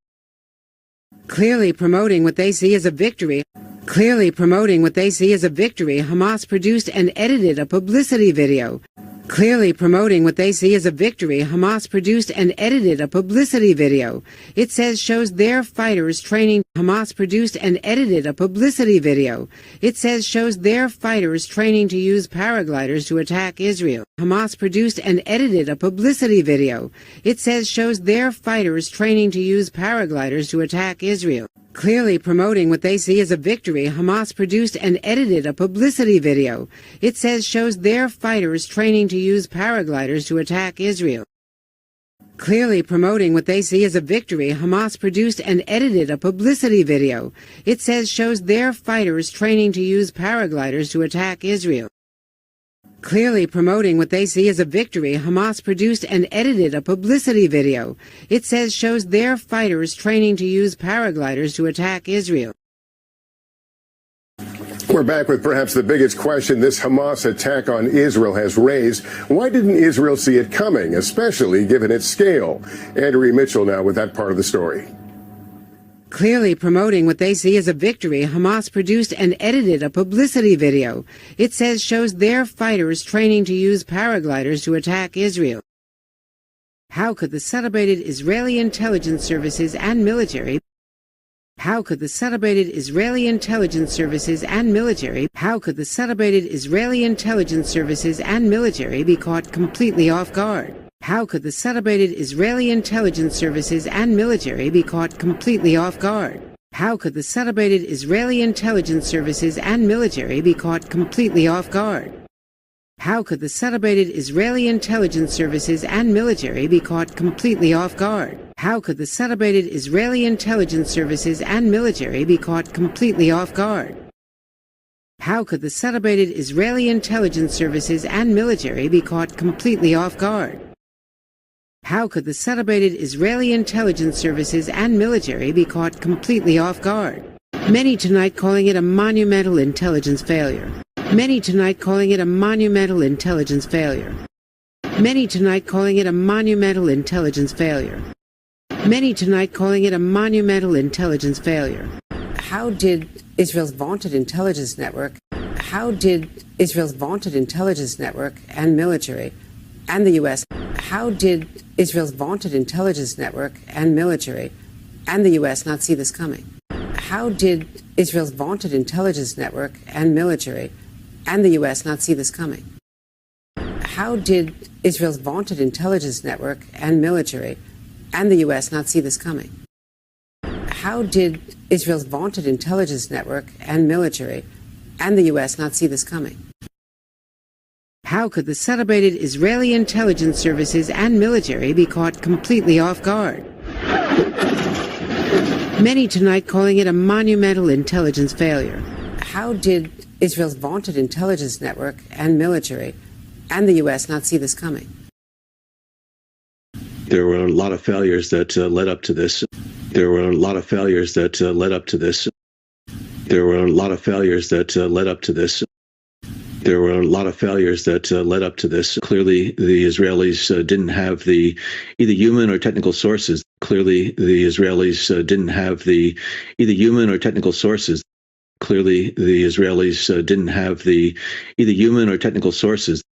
B: Clearly promoting what they see as a victory. Clearly promoting what they see as a victory, Hamas produced and edited a publicity video. Clearly promoting what they see as a victory, Hamas produced and edited a publicity video. It says shows their fighters training. Hamas produced and edited a publicity video. It says shows their fighters training to use paragliders to attack Israel. Hamas produced and edited a publicity video. It says shows their fighters training to use paragliders to attack Israel. Clearly promoting what they see as a victory, Hamas produced and edited a publicity video. It says shows their fighters training to use paragliders to attack Israel. Clearly promoting what they see as a victory, Hamas produced and edited a publicity video. It says shows their fighters training to use paragliders to attack Israel. Clearly promoting what they see as a victory, Hamas produced and edited a publicity video. It says shows their fighters training to use paragliders to attack Israel.
A: We're back with perhaps the biggest question this Hamas attack on Israel has raised. Why didn't Israel see it coming, especially given its scale? Andrea Mitchell now with that part of the story.
B: Clearly promoting what they see as a victory, Hamas produced and edited a publicity video. It says shows their fighters training to use paragliders to attack Israel. How could the celebrated Israeli intelligence services and military How could the celebrated Israeli intelligence services and military be caught completely off guard? How could the celebrated Israeli intelligence services and military be caught completely off guard? How could the celebrated Israeli intelligence services and military be caught completely off guard? How could the celebrated Israeli intelligence services and military be caught completely off guard? How could the celebrated Israeli intelligence services and military be caught completely off guard? How could the celebrated Israeli intelligence services and military be caught completely off guard? How could the celebrated Israeli intelligence services and military be caught completely off guard? Many tonight calling it a monumental intelligence failure. Many tonight calling it a monumental intelligence failure. Many tonight calling it a monumental intelligence failure. Many tonight calling it a monumental intelligence failure. How did Israel's vaunted intelligence network and military and the U.S. How did Israel's vaunted intelligence network and military and the U.S. not see this coming? How did Israel's vaunted intelligence network and military and the U.S. not see this coming? How did Israel's vaunted intelligence network and military and the U.S. not see this coming? How did Israel's vaunted intelligence network and military and the U.S. not see this coming? How could the celebrated Israeli intelligence services and military be caught completely off guard? Many tonight calling it a monumental intelligence failure. How did Israel's vaunted intelligence network and military and the U.S. not see this coming?
C: There were a lot of failures that led up to this. There were a lot of failures that led up to this. There were a lot of failures that led up to this. There were a lot of failures that led up to this. Clearly, the Israelis didn't have the either human or technical sources. Clearly, the Israelis didn't have the either human or technical sources. Clearly, the Israelis didn't have the either human or technical sources.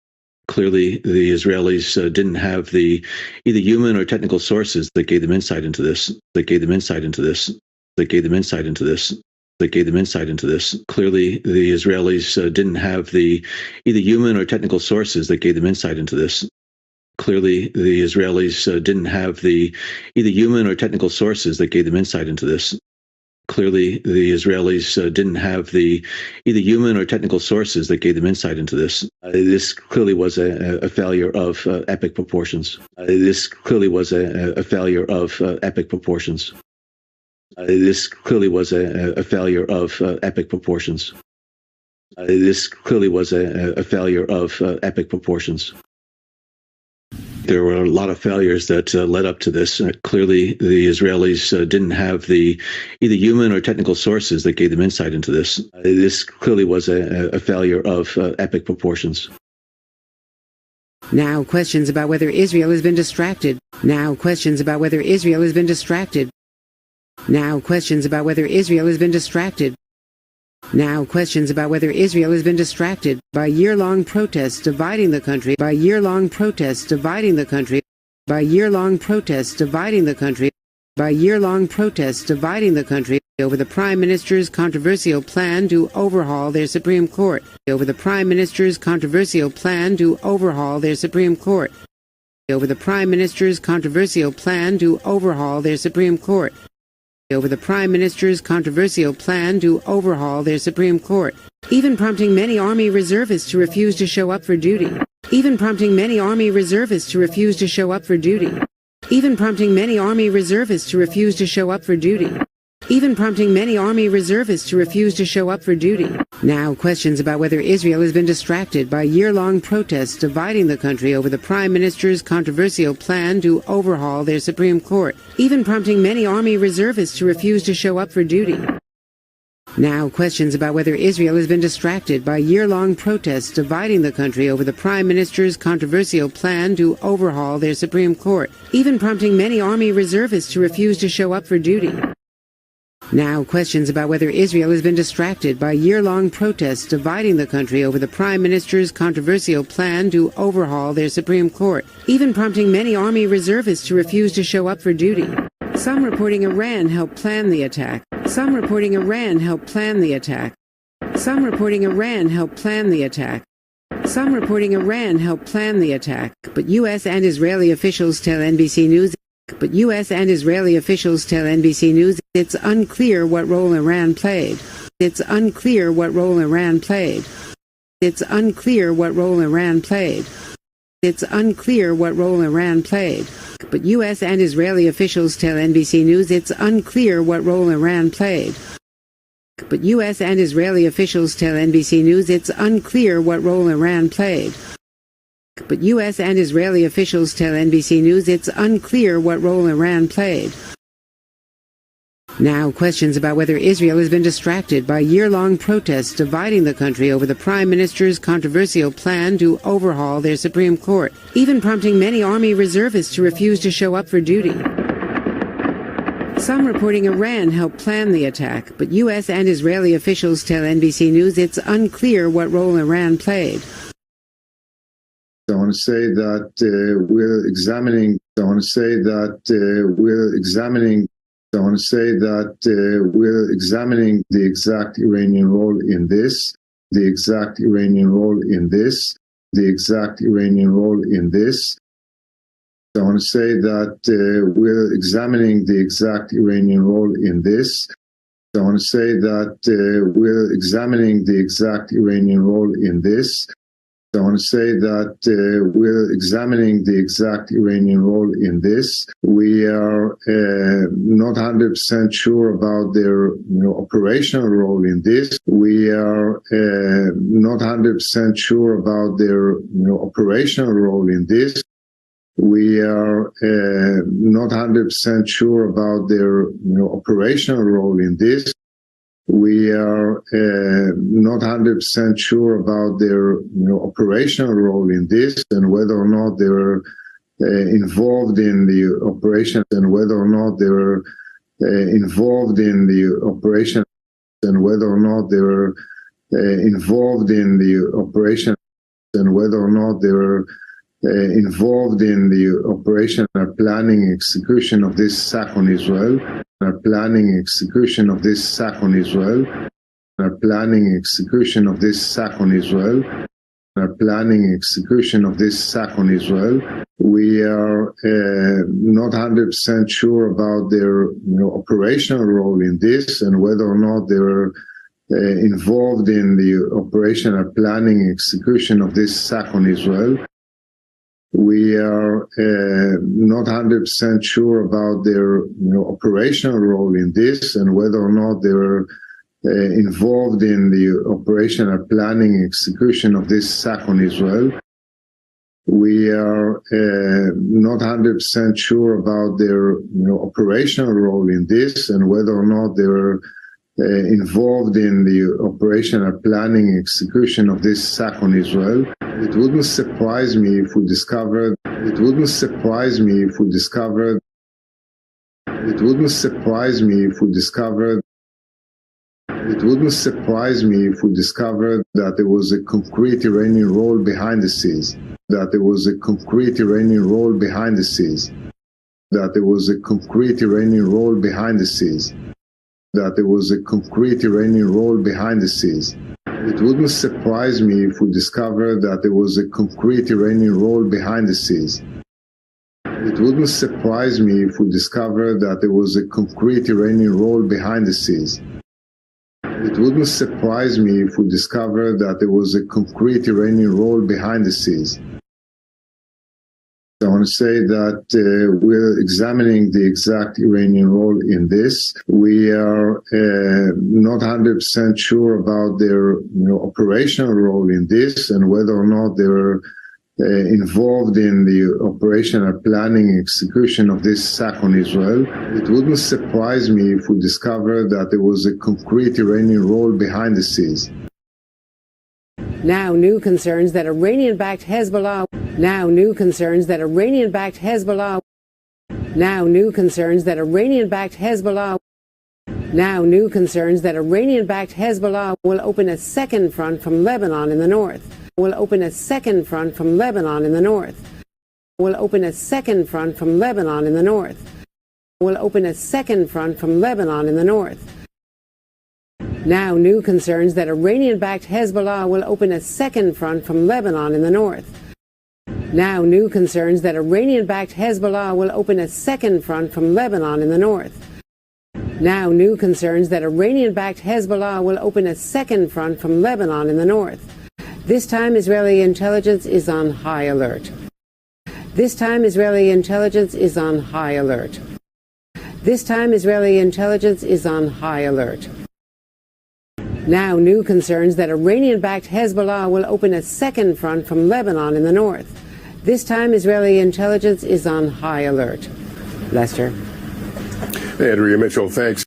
C: Clearly, the Israelis didn't have the either human or technical sources that gave them insight into this. That gave them insight into this. That gave them insight into this. That gave them insight into this. Clearly, the Israelis didn't have the either human or technical sources that gave them insight into this. Clearly, the Israelis didn't have the either human or technical sources that gave them insight into this. Clearly, the Israelis didn't have the either human or technical sources that gave them insight into this. This clearly was a failure of epic proportions. This clearly was a failure of epic proportions. This clearly was a failure of epic proportions. This clearly was a failure of epic proportions. There were a lot of failures that led up to this. Clearly, the Israelis didn't have the either human or technical sources that gave them insight into this. This clearly was a failure of epic proportions.
B: Now questions about whether Israel has been distracted. Now questions about whether Israel has been distracted. Now questions about whether Israel has been distracted. Now, questions about whether Israel has been distracted by year-long protests dividing the country, by year-long protests dividing the country, by year-long protests dividing the country, by year-long protests dividing the country over the Prime Minister's controversial plan to overhaul their Supreme Court, over the Prime Minister's controversial plan to overhaul their Supreme Court, over the Prime Minister's controversial plan to overhaul their Supreme Court, over the Prime Minister's controversial plan to overhaul their Supreme Court, even prompting many Army reservists to refuse to show up for duty, even prompting many Army reservists to refuse to show up for duty, even prompting many Army reservists to refuse to show up for duty, even prompting many Army reservists to refuse to show up for duty. Now, questions about whether Israel has been distracted by year-long protests dividing the country over the Prime Minister's controversial plan to overhaul their Supreme Court, even prompting many Army reservists to refuse to show up for duty. Now, questions about whether Israel has been distracted by year-long protests dividing the country over the Prime Minister's controversial plan to overhaul their Supreme Court, even prompting many Army reservists to refuse to show up for duty. Now, questions about whether Israel has been distracted by year-long protests dividing the country over the Prime Minister's controversial plan to overhaul their Supreme Court, even prompting many Army reservists to refuse to show up for duty. Some reporting Iran helped plan the attack. Some reporting Iran helped plan the attack. Some reporting Iran helped plan the attack. Some reporting Iran helped plan the attack. But U.S. and Israeli officials tell NBC News it's unclear what role Iran played. It's unclear what role Iran played. It's unclear what role Iran played. It's unclear what role Iran played. But U.S. and Israeli officials tell NBC News it's unclear what role Iran played. But U.S. and Israeli officials tell NBC News it's unclear what role Iran played. But U.S. and Israeli officials tell NBC News it's unclear what role Iran played. Now, questions about whether Israel has been distracted by year-long protests dividing the country over the Prime Minister's controversial plan to overhaul their Supreme Court, even prompting many Army reservists to refuse to show up for duty. Some reporting Iran helped plan the attack, but U.S. and Israeli officials tell NBC News it's unclear what role Iran played.
D: I want to say that we're examining the exact Iranian role in this, the exact Iranian role in this, the exact Iranian role in this. I want to say that we're examining the exact Iranian role in this. I want to say that we're examining the exact Iranian role in this. I want to say that we're examining the exact Iranian role in this. We are not 100% sure about their operational role in this. We are not 100% sure about their operational role in this. We are not 100% sure about their operational role in this. We are not 100% sure about their operational role in this, and whether or not they were involved in the operation, and whether or not they were involved in the operation, and whether or not they were involved in the operation, and whether or not they were involved in the operation or planning execution of this attack on Israel, planning execution of this attack on Israel, planning execution of this attack on Israel, planning execution of this attack on Israel. We are not 100% sure about their operational role in this, and whether or not they were involved in the operation or planning execution of this attack on Israel. We are not 100% sure about their operational role in this, and whether or not they were involved in the operation or planning execution of this attack on Israel. We are not 100% sure about their operational role in this, and whether or not they were involved in the operation or planning execution of this attack on Israel. It wouldn't surprise me if we discovered. It wouldn't surprise me if we discovered. It wouldn't surprise me if we discovered. It wouldn't surprise me if we discovered that there was a concrete Iranian role behind the scenes, that there was a concrete Iranian role behind the scenes, that there was a concrete Iranian role behind the scenes, that there was a concrete Iranian role behind the scenes. It wouldn't surprise me if we discovered that there was a concrete Iranian role behind the scenes. It wouldn't surprise me if we discovered that there was a concrete Iranian role behind the scenes. It wouldn't surprise me if we discovered that there was a concrete Iranian role behind the scenes. I want to say that we're examining the exact Iranian role in this. We are not 100% sure about their operational role in this and whether or not they're involved in the operational planning execution of this attack on Israel. It wouldn't surprise me if we discovered that there was a concrete Iranian role behind the scenes.
B: Now new concerns that Iranian-backed Hezbollah. Now new concerns that Iranian-backed Hezbollah. Now new concerns that Iranian-backed Hezbollah. Now new concerns that Iranian-backed Hezbollah will open a second front from Lebanon in the north. Will open a second front from Lebanon in the north. Will open a second front from Lebanon in the north. Will open a second front from Lebanon in the north. Now new concerns that Iranian-backed Hezbollah will open a second front from Lebanon in the north. Now new concerns that Iranian-backed Hezbollah will open a second front from Lebanon in the north. Now new concerns that Iranian-backed Hezbollah will open a second front from Lebanon in the north. This time Israeli intelligence is on high alert. This time Israeli intelligence is on high alert. This time Israeli intelligence is on high alert. Now new concerns that Iranian-backed Hezbollah will open a second front from Lebanon in the north. This time Israeli intelligence is on high alert. Lester.
A: Andrea Mitchell, thanks.